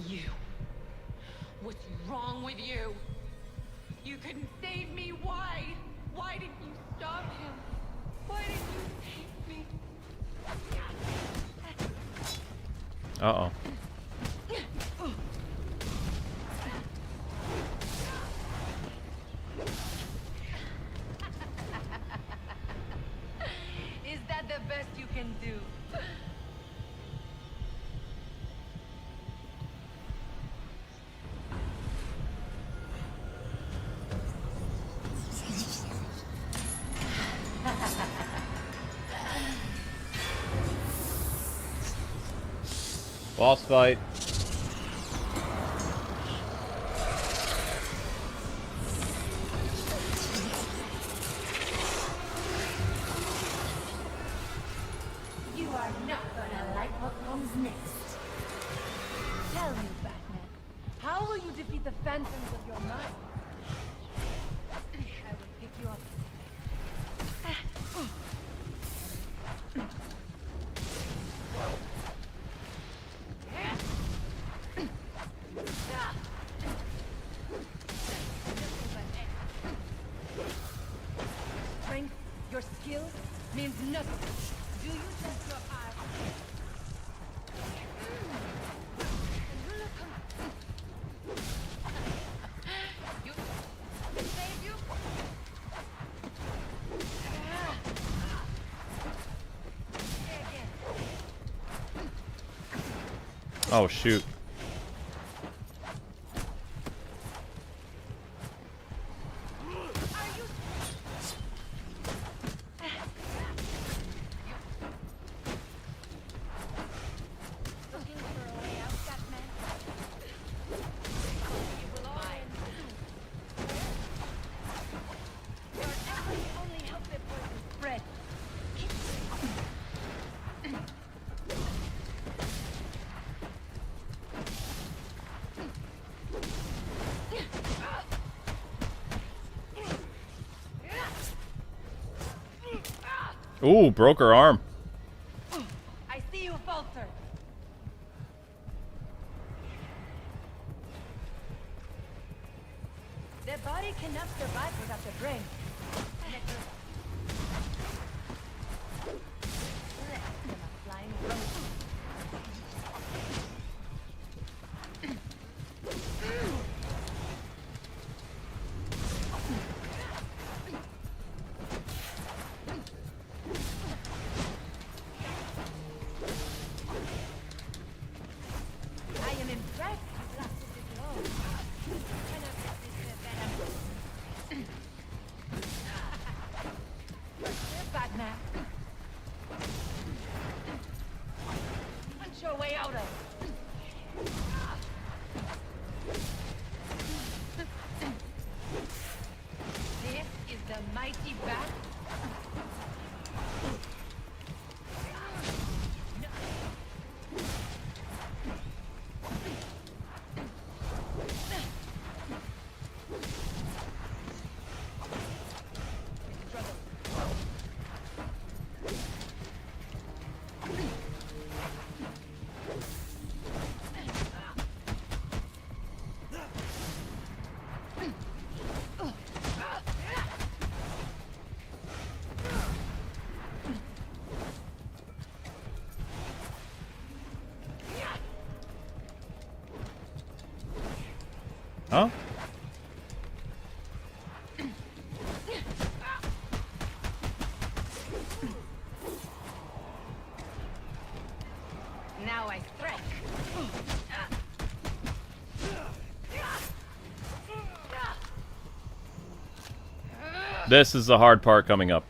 You. What's wrong with you? You couldn't save me. Why? Why didn't you stop him? Why didn't you save me? Uh-oh. Is that the best you can do? Boss fight. You are not gonna like what comes comes next? Tell me, Batman, how will you defeat the phantoms of your mind? I will pick you up. Strength, your skill means nothing. Do you think your eye? You save you? Oh, shoot. Looking for a way out, Batman? You will mine. Your efforts only help the poison spread. Ooh, broke her arm. I see you falter. The body cannot survive without the brain. Flying rope. I am impressed you lasted this long. Cannot resist the venom. Batman. Punch your way out of. This is the mighty bat. Huh? Now I strike. This is the hard part coming up.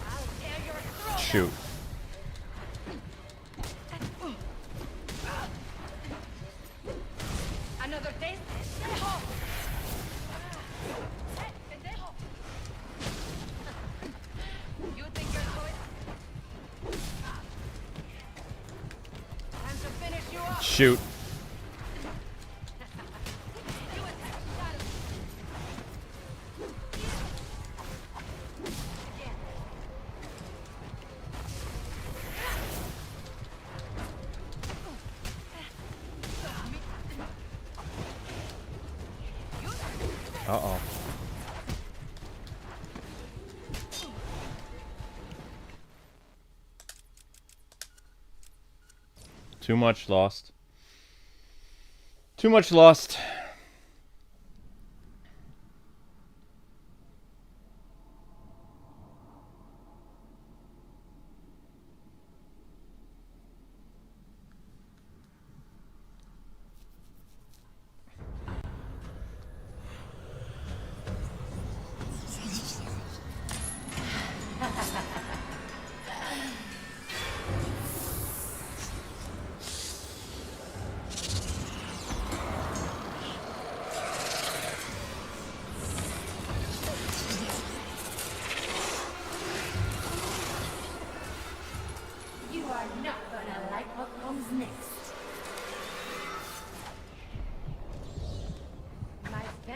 I'll tear your throat. Shoot. Another taste? Dejo. Dejo. You think you're good? Time to finish you off. Shoot. You attack shadow. Again. Uh-oh. Too much lost. Too much lost.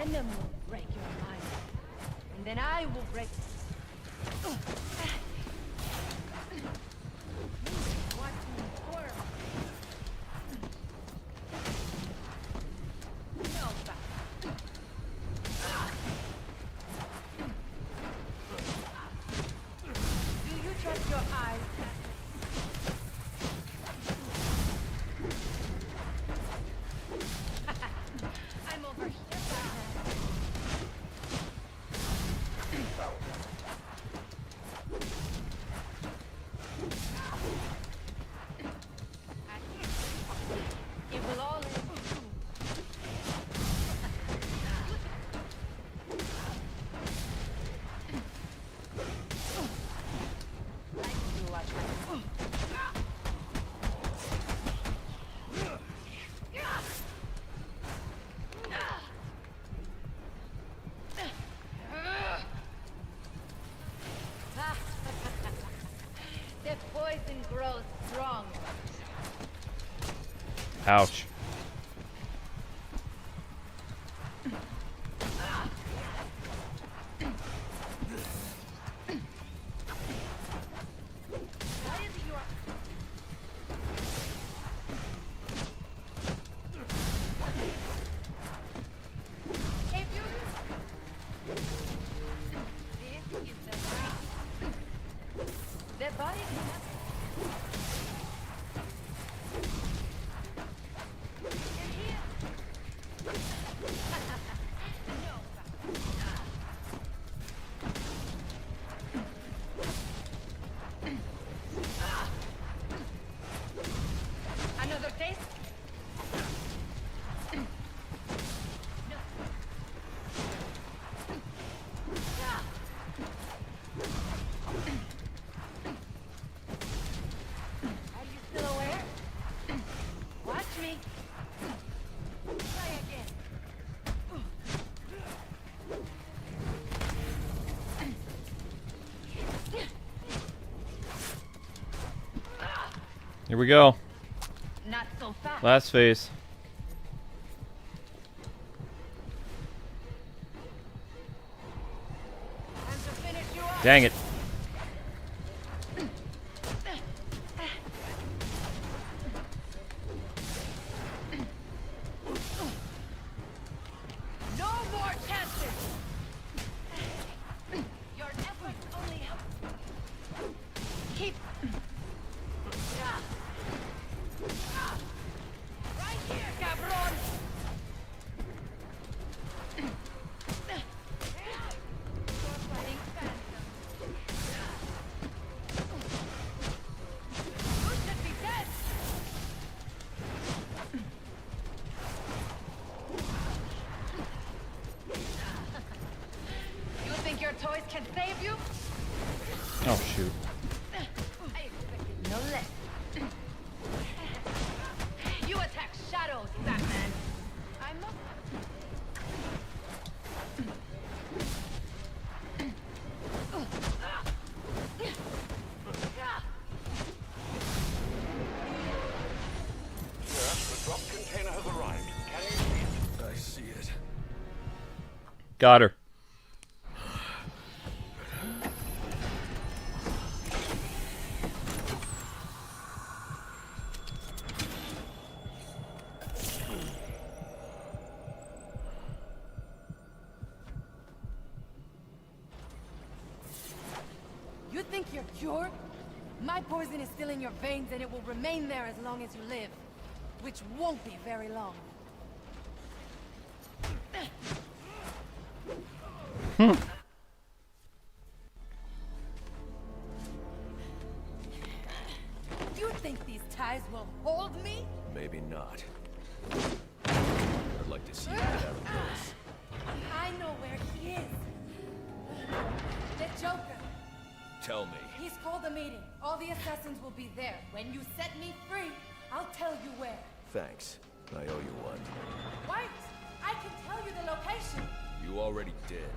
venom will break your mind. And then I will break... Watch me twirl. No, do you trust your eyes? I'm over here, Batman. It will all end. Like to watch my... The poison grows strong. Ouch. Why is it your... If you... This is the way. The body cannot... In here. No. Another taste? No. Are you still aware? Watch me. Try again. Here we go. Not so fast. Last phase. Time to finish you off. Dang it. No more chances. Your efforts only help. Keep. Right here, cabron. You're fighting phantom. You should be dead. You think your toys can save you? Oh, shoot. I expected no less. You attack shadows, Batman. I'm not... Yes, the drop container has arrived. Can you see it? I see it. Got her. You think you're cured? My poison is still in your veins and it will remain there as long as you live. Which won't be very long. You think these ties will hold me? Maybe not. I'd like to see you get out of this. I know where he is. The Joker. Tell me. He's called a meeting. All the assassins will be there. When you set me free, I'll tell you where. Thanks. I owe you one. Wait! I can tell you the location. You already did.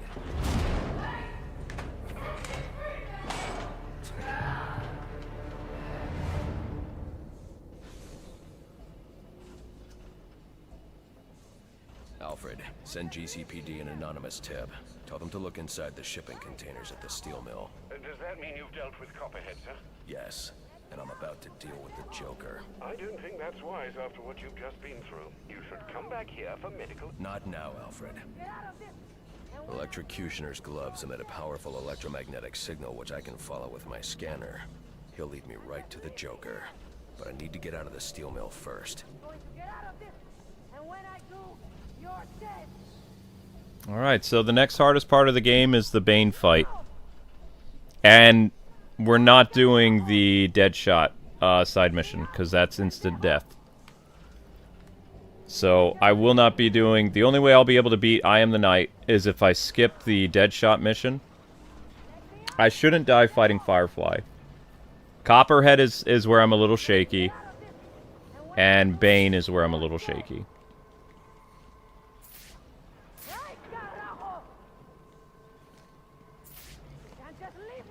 Alfred, send GCPD an anonymous tip. Tell them to look inside the shipping containers at the steel mill. Does that mean you've dealt with Copperhead, sir? Yes, and I'm about to deal with the Joker. I don't think that's wise after what you've just been through. You should come back here for medical... Not now, Alfred. Electrocutioner's gloves emit a powerful electromagnetic signal which I can follow with my scanner. He'll lead me right to the Joker. But I need to get out of the steel mill first. Alright, so the next hardest part of the game is the Bane fight. And we're not doing the Deadshot side mission, because that's instant death. So I will not be doing... The only way I'll be able to beat I Am the Knight is if I skip the Deadshot mission. I shouldn't die fighting Firefly. Copperhead is where I'm a little shaky. And Bane is where I'm a little shaky.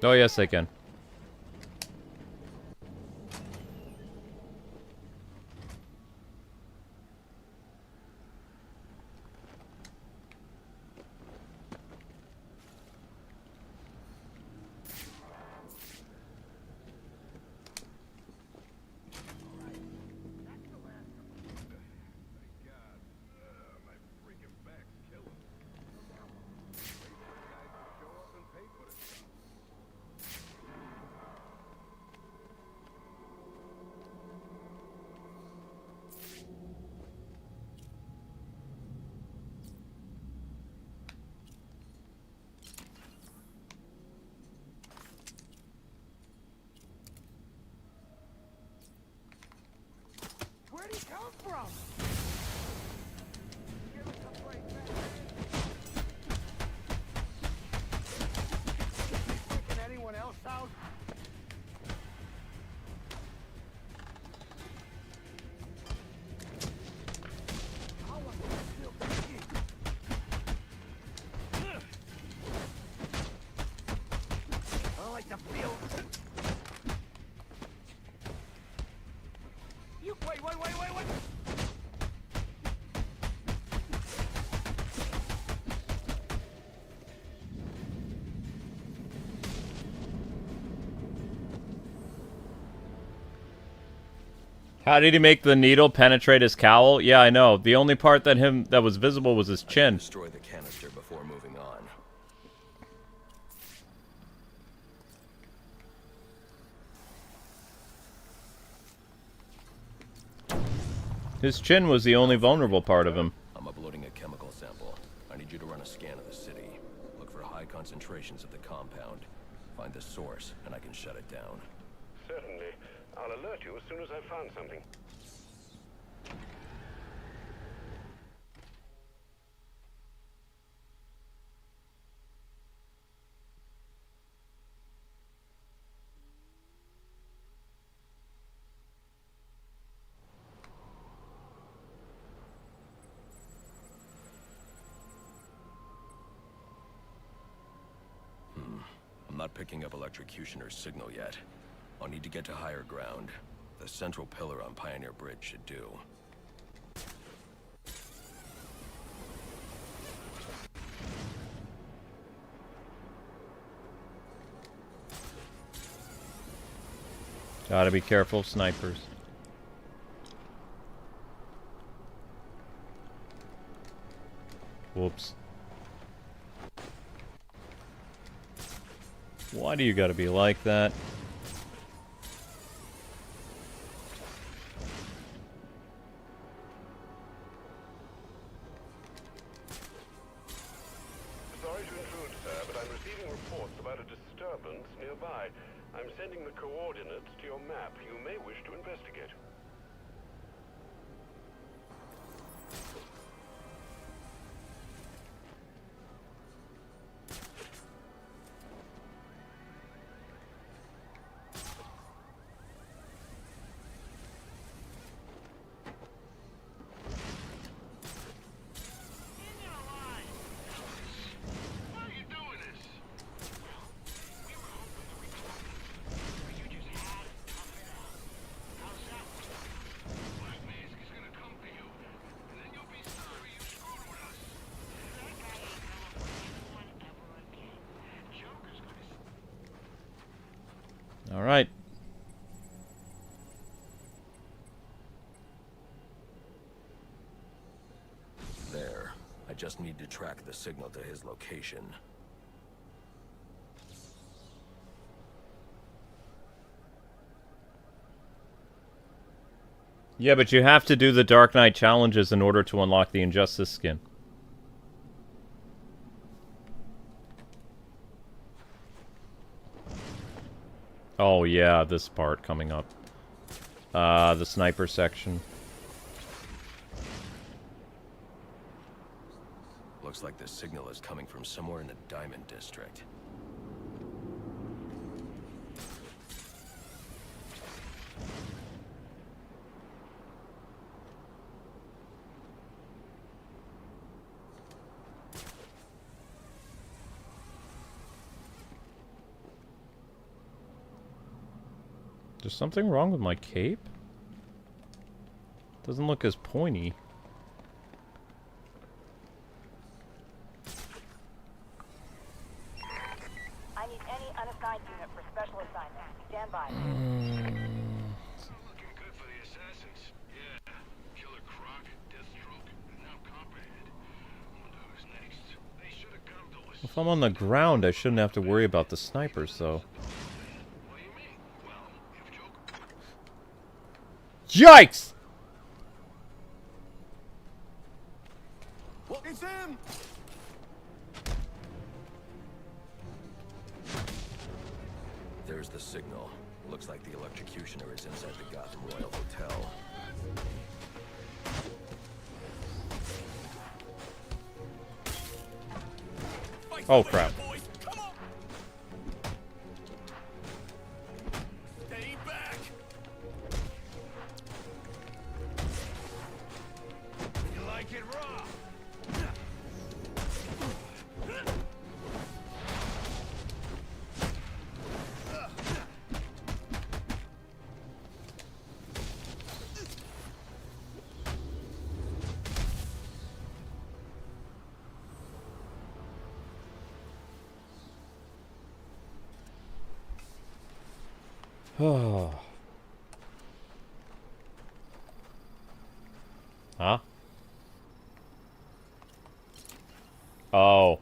Oh, yes, I can. Where'd he come from? Give us a break, man. Freaking anyone else out? I like the feel. You wait. How did he make the needle penetrate his cowl? Yeah, I know. The only part that was visible was his chin. Destroy the canister before moving on. His chin was the only vulnerable part of him. I'm uploading a chemical sample. I need you to run a scan of the city. Look for high concentrations at the compound. Find the source, and I can shut it down. Certainly. I'll alert you as soon as I've found something. I'm not picking up Electrocutioner's signal yet. I'll need to get to higher ground. The central pillar on Pioneer Bridge should do. Gotta be careful of snipers. Whoops. Why do you gotta be like that? Sorry to intrude, sir, but I'm receiving reports about a disturbance nearby. I'm sending the coordinates to your map. You may wish to investigate. Alright. There. I just need to track the signal to his location. Yeah, but you have to do the Dark Knight challenges in order to unlock the Injustice skin. Oh yeah, this part coming up. The sniper section. Looks like the signal is coming from somewhere in the Diamond District. There's something wrong with my cape? Doesn't look as pointy. I need any unassigned unit for special assignment. Stand by. Looking good for the assassins. Yeah. Killer Croc, Deathstroke, and now Copperhead. Wonder who's next. They should have come to us. If I'm on the ground, I shouldn't have to worry about the snipers, though. What do you mean? Well, if Joker... Yikes! It's him! There's the signal. Looks like the electrocutioner is inside the Gotham Royal Hotel. Oh crap. Stay back! You like it raw? Oh. Huh? Oh.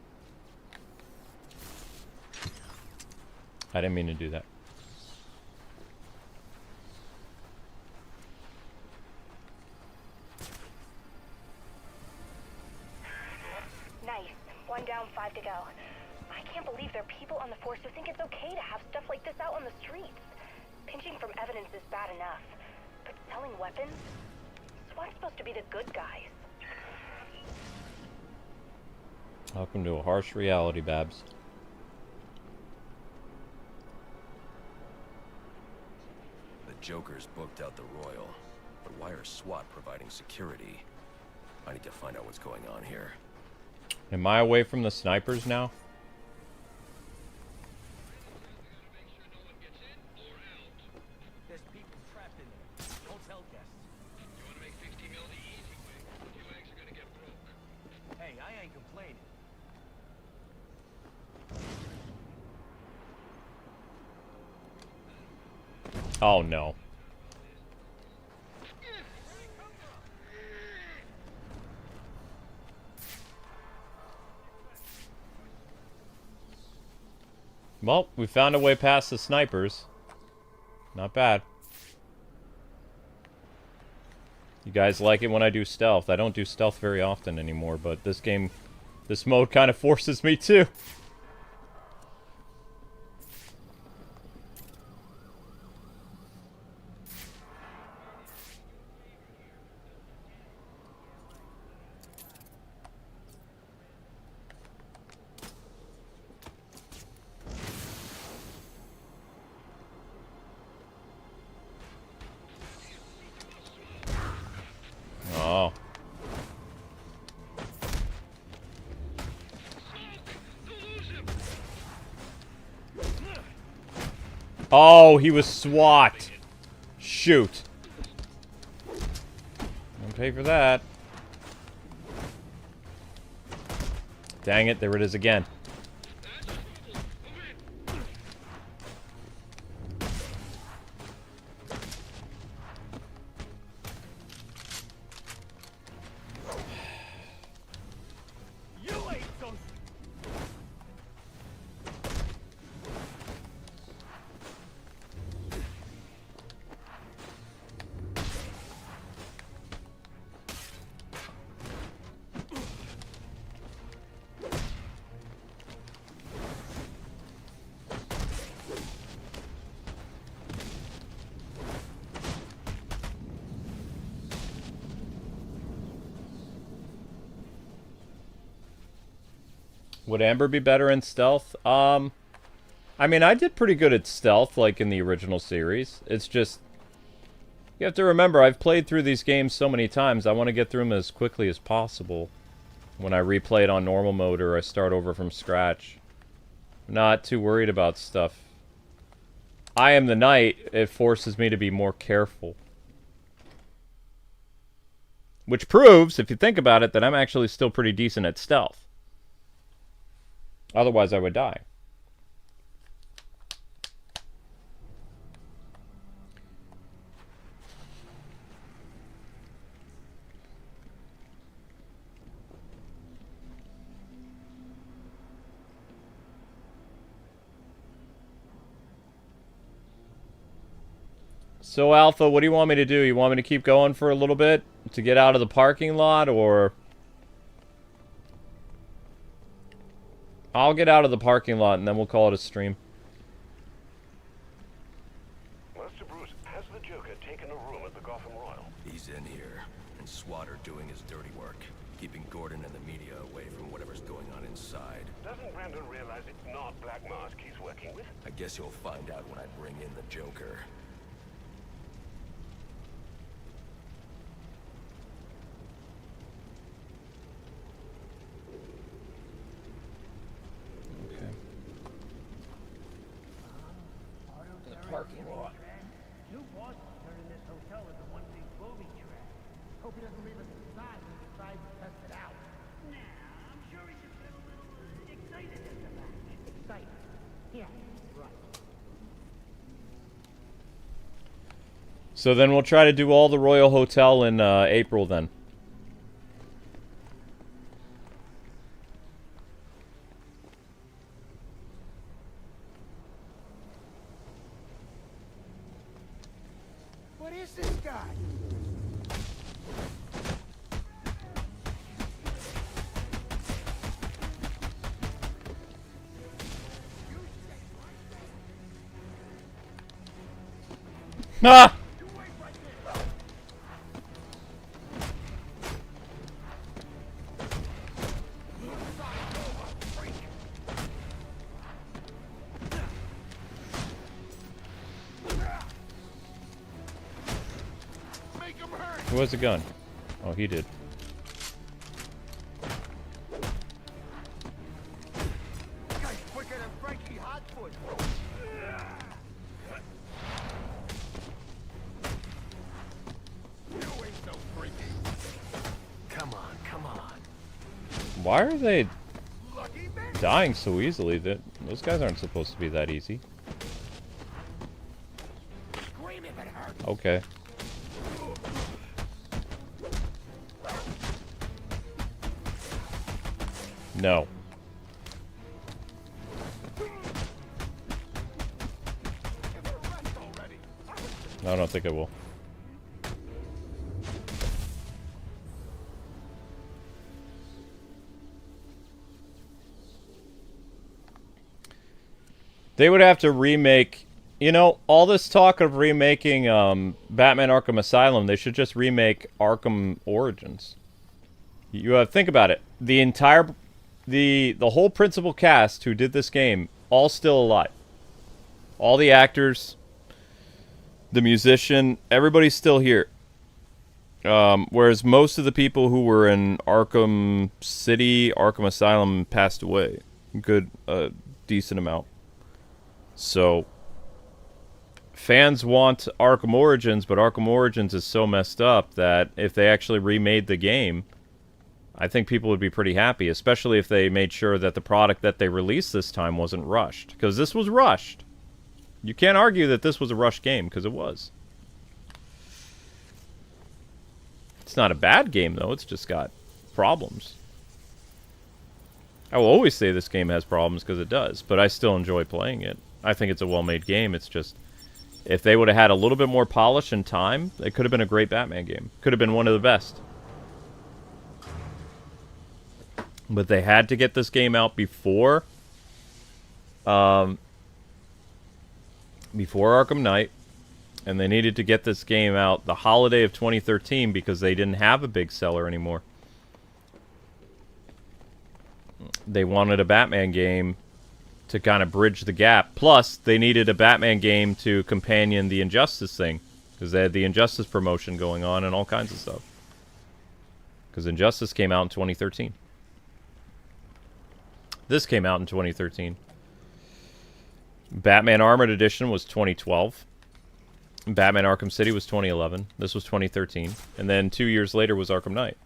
I didn't mean to do that. Nice. 1 down, 5 to go. I can't believe there are people on the force who think it's okay to have stuff like this out on the streets. Pinching from evidence is bad enough, but selling weapons? SWAT's supposed to be the good guys. Welcome to a harsh reality, Babs. The Joker's booked out the Royal, but why are SWAT providing security? I need to find out what's going on here. Am I away from the snipers now? There's people trapped in there. Hotel guests. You want to make 50 mil the easy way? Your eggs are gonna get broke. Hey, I ain't complaining. Oh no. Well, we found a way past the snipers. Not bad. You guys like it when I do stealth. I don't do stealth very often anymore, but this game, this mode kind of forces me to. Oh. Oh, he was SWAT. Shoot. Don't pay for that. Dang it, there it is again. Would Amber be better in stealth? I mean, I did pretty good at stealth, like in the original series. It's just, you have to remember, I've played through these games so many times, I want to get through them as quickly as possible. When I replay it on normal mode or I start over from scratch. I'm not too worried about stuff. I Am the Knight, it forces me to be more careful. Which proves, if you think about it, that I'm actually still pretty decent at stealth. Otherwise, I would die. So, Alpha, what do you want me to do? You want me to keep going for a little bit? To get out of the parking lot, or... I'll get out of the parking lot, and then we'll call it a stream. Master Bruce, has the Joker taken a room at the Gotham Royal? He's in here, and SWAT are doing his dirty work, keeping Gordon and the media away from whatever's going on inside. Doesn't Brandon realize it's not Black Mask he's working with? I guess you'll find out when I bring in the Joker. Parking lot. New boss is turning this hotel into one big booby trap. Hope he doesn't leave us inside when he decides to test it out. Nah, I'm sure he just gets a little excited at the back. Excited? Yeah, right. So then we'll try to do all the Royal Hotel in April then. What is this guy? Ah! Who has a gun? Oh, he did. Guy's quicker than Frankie Hotfoot. You ain't so freaky. Come on, come on. Why are they dying so easily? Those guys aren't supposed to be that easy. Scream if it hurts. Okay. No. No, I don't think I will. They would have to remake... You know, all this talk of remaking Batman Arkham Asylum, they should just remake Arkham Origins. You think about it. The entire... The whole principal cast who did this game, all still alive. All the actors, the musician, everybody's still here. Whereas most of the people who were in Arkham City, Arkham Asylum passed away. Decent amount. So, fans want Arkham Origins, but Arkham Origins is so messed up that if they actually remade the game, I think people would be pretty happy, especially if they made sure that the product that they released this time wasn't rushed. Because this was rushed. You can't argue that this was a rushed game, because it was. It's not a bad game, though. It's just got problems. I will always say this game has problems, because it does. But I still enjoy playing it. I think it's a well-made game. It's just... If they would have had a little bit more polish and time, it could have been a great Batman game. Could have been one of the best. But they had to get this game out before Arkham Knight, and they needed to get this game out the holiday of 2013 because they didn't have a big seller anymore. they wanted a Batman game to kind of bridge the gap. Plus, they needed a Batman game to companion the Injustice thing, because they had the Injustice promotion going on and all kinds of stuff. Because Injustice came out in 2013. This came out in 2013. Batman Armored Edition was 2012. Batman Arkham City was 2011. This was 2013. And then 2 years later was Arkham Knight.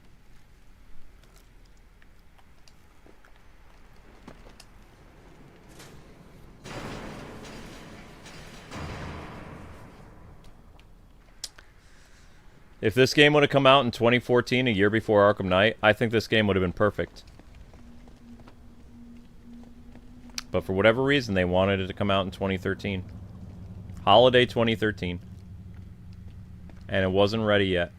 If this game would have come out in 2014, a year before Arkham Knight, I think this game would have been perfect. But for whatever reason, they wanted it to come out in 2013. Holiday 2013. And it wasn't ready yet.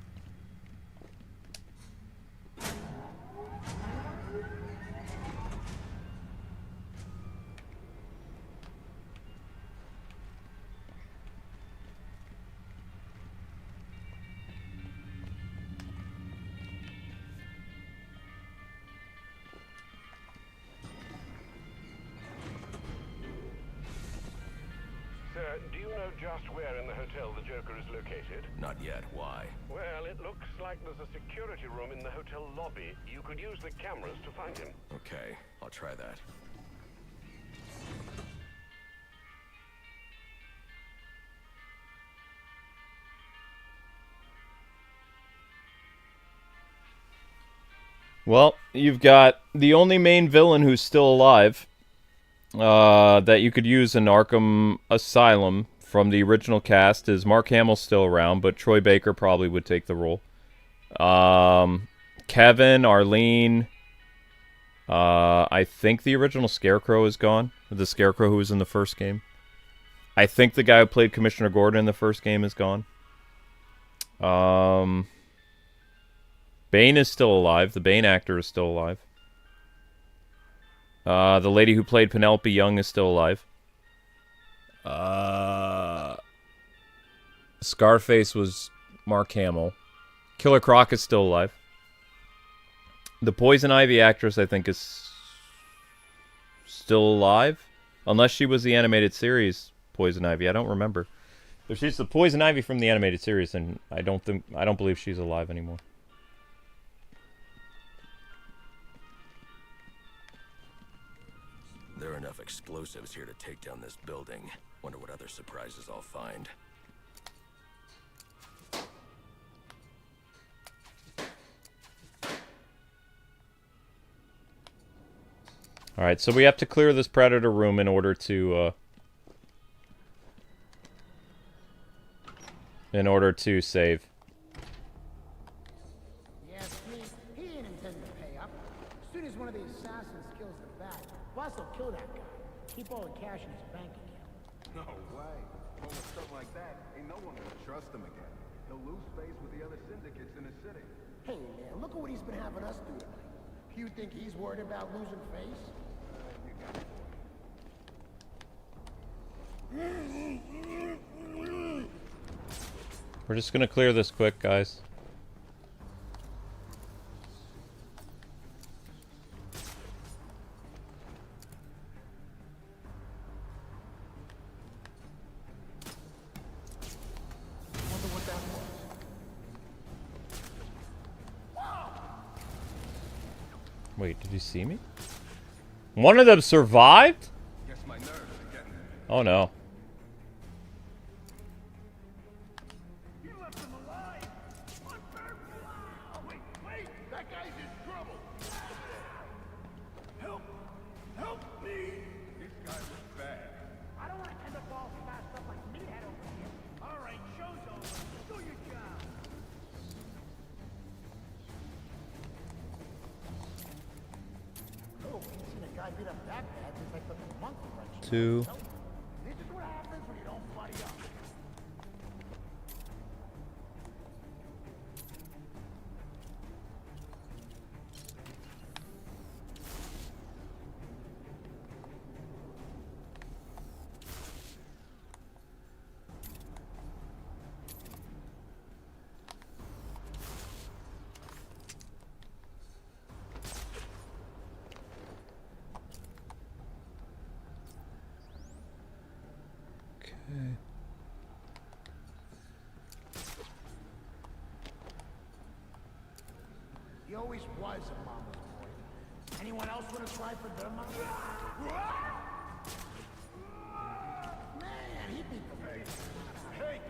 Sir, do you know just where in the hotel the Joker is located? Not yet. Why? Well, it looks like there's a security room in the hotel lobby. You could use the cameras to find him. Okay, I'll try that. Well, you've got the only main villain who's still alive that you could use in Arkham Asylum from the original cast is Mark Hamill's still around, but Troy Baker probably would take the role. Kevin, Arlene, I think the original Scarecrow is gone. The Scarecrow who was in the first game. I think the guy who played Commissioner Gordon in the first game is gone. Bane is still alive. The Bane actor is still alive. The lady who played Penelope Young is still alive. Scarface was Mark Hamill. Killer Croc is still alive. The Poison Ivy actress, I think, is still alive. Unless she was the animated series Poison Ivy. I don't remember. If she's the Poison Ivy from the animated series, then I don't believe she's alive anymore. There are enough explosives here to take down this building. Wonder what other surprises I'll find. Alright, so we have to clear this Predator room in order to save. Yes, me. He ain't intending to pay up. As soon as one of the assassins kills the bat, boss will kill that guy. Keep all the cash in his bank account. No way. Well, with stuff like that, ain't no one gonna trust him again. He'll lose face with the other syndicates in the city. Hey, man, look at what he's been having us do tonight. You think he's worried about losing face? You got it. We're just gonna clear this quick, guys. Wonder what that was. Wait, did you see me? One of them survived? Guess my nerves are getting me. Oh no. You left him alive. What purpose? Oh, wait, that guy's in trouble. Help! Help me! This guy was bad. I don't want to end up all smashed up like meathead over here. All right, show's over. Do your job. Oh, ain't seen a guy beat up that bad since I put the monkey wrench in. 2. This is what happens when you don't buddy up. He always was a mama's boy. Anyone else want to try for their mama? Man, he beat the baby. Hey!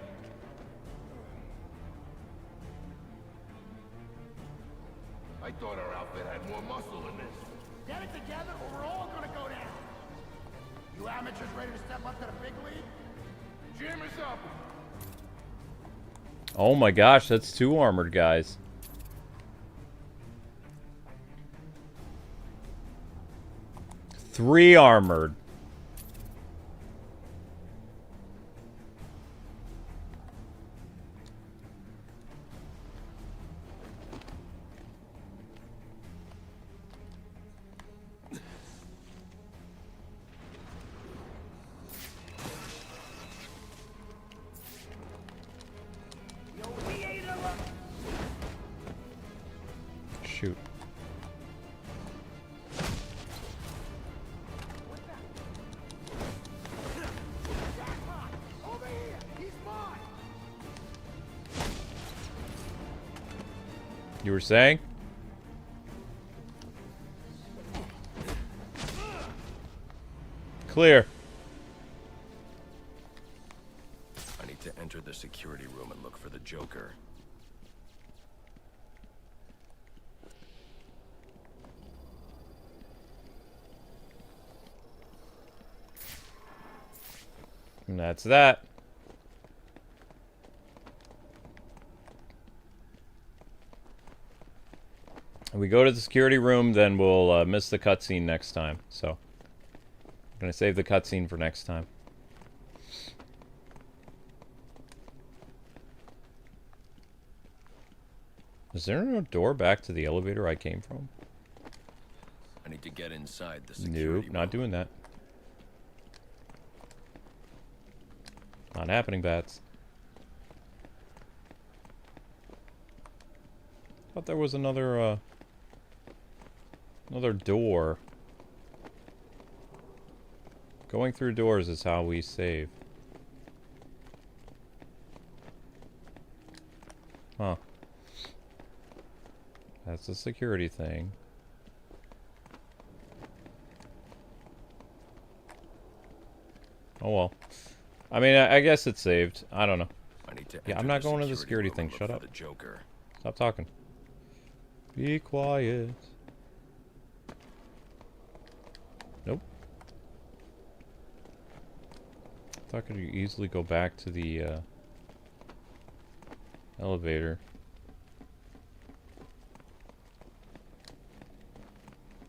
I thought our outfit had more muscle than this. Get it together or we're all gonna go down. You amateurs ready to step up to the big league? Jam is up. Oh my gosh, that's 2 armored guys. Three armored. Shoot. Over here! He's mine! You were saying? Clear. I need to enter the security room and look for the Joker. And that's that. If we go to the security room, then we'll miss the cutscene next time. So, I'm going to save the cutscene for next time. Is there no door back to the elevator I came from? I need to get inside the security room. Nope, not doing that. Not happening, bats. Thought there was another door. Going through doors is how we save. Huh. That's a security thing. Oh well. I mean, I guess it's saved. I don't know. Yeah, I'm not going to the security thing. Shut up. Stop talking. Be quiet. Nope. I thought I could easily go back to the elevator.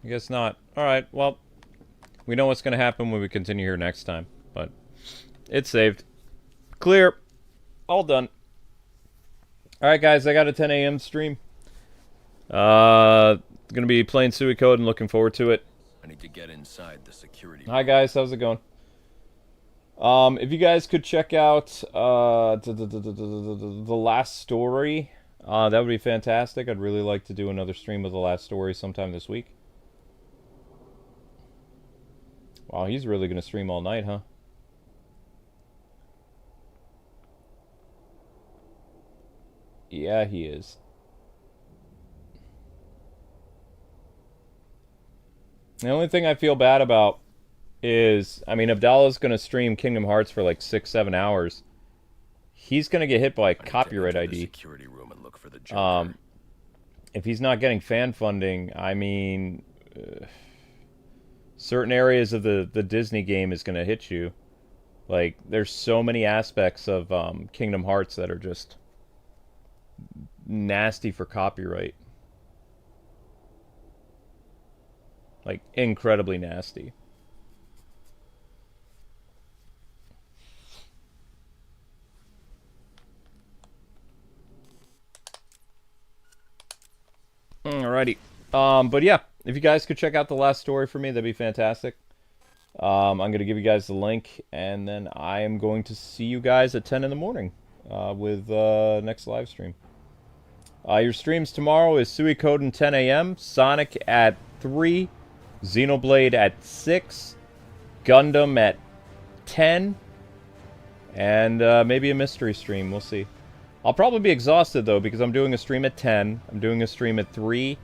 I guess not. Alright, well, we know what's going to happen when we continue here next time, but it's saved. Clear. All done. Alright guys, I got a 10 a.m. stream. Gonna be playing Suicode and looking forward to it. I need to get inside the security room. Hi guys, how's it going? If you guys could check out the last story, that would be fantastic. I'd really like to do another stream of the last story sometime this week. Wow, he's really gonna stream all night, huh? Yeah, he is. The only thing I feel bad about is, I mean, Abdallah's going to stream Kingdom Hearts for like 6-7 hours. He's going to get hit by copyright ID. If he's not getting fan funding, I mean, certain areas of the Disney game is going to hit you. Like, there's so many aspects of Kingdom Hearts that are just nasty for copyright. Like, incredibly nasty. Alrighty. But yeah, if you guys could check out the last story for me, that'd be fantastic. I'm going to give you guys the link, and then I am going to see you guys at 10 in the morning with next live stream. Your streams tomorrow is Suikoden 10 a.m., Sonic at 3, Xenoblade at 6, Gundam at 10, And maybe a mystery stream. We'll see. I'll probably be exhausted, though, because I'm doing a stream at 10. I'm doing a stream at 3,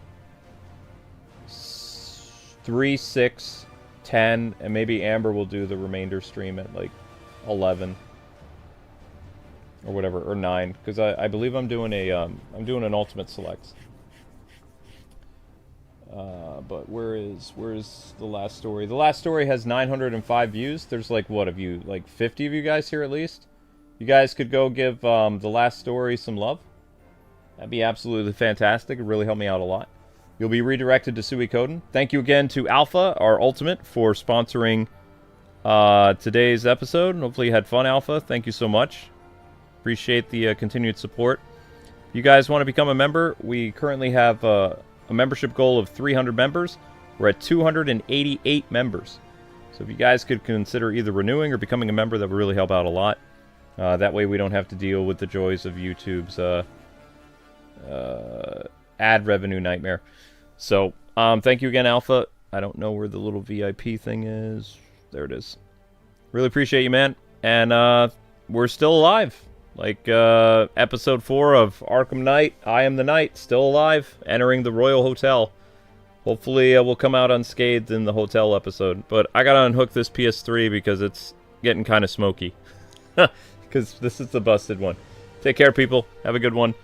6, 10, and maybe Amber will do the remainder stream at, like, 11. Or whatever, or 9. Because I believe I'm doing an Ultimate Select. But where's the last story? The last story has 905 views. There's like, what of you? Like 50 of you guys here at least? You guys could go give the last story some love. That'd be absolutely fantastic. It'd really help me out a lot. You'll be redirected to Suikoden. Thank you again to Alpha, our Ultimate, for sponsoring today's episode. Hopefully you had fun, Alpha. Thank you so much. Appreciate the continued support. If you guys want to become a member, we currently have a membership goal of 300 members. We're at 288 members. So if you guys could consider either renewing or becoming a member, that would really help out a lot. That way we don't have to deal with the joys of YouTube's ad revenue nightmare. So, thank you again, Alpha. I don't know where the little VIP thing is. There it is. Really appreciate you, man. And we're still alive. Like, episode 4 of Arkham Knight, I Am the Knight, still alive, entering the Royal Hotel. Hopefully we'll come out unscathed in the hotel episode. But I gotta unhook this PS3 because it's getting kind of smoky. Because this is the busted one. Take care, people. Have a good one.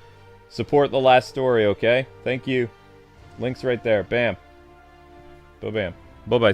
Support the last story, okay? Thank you. Link's right there. Bam. Ba-bam. Bye-bye.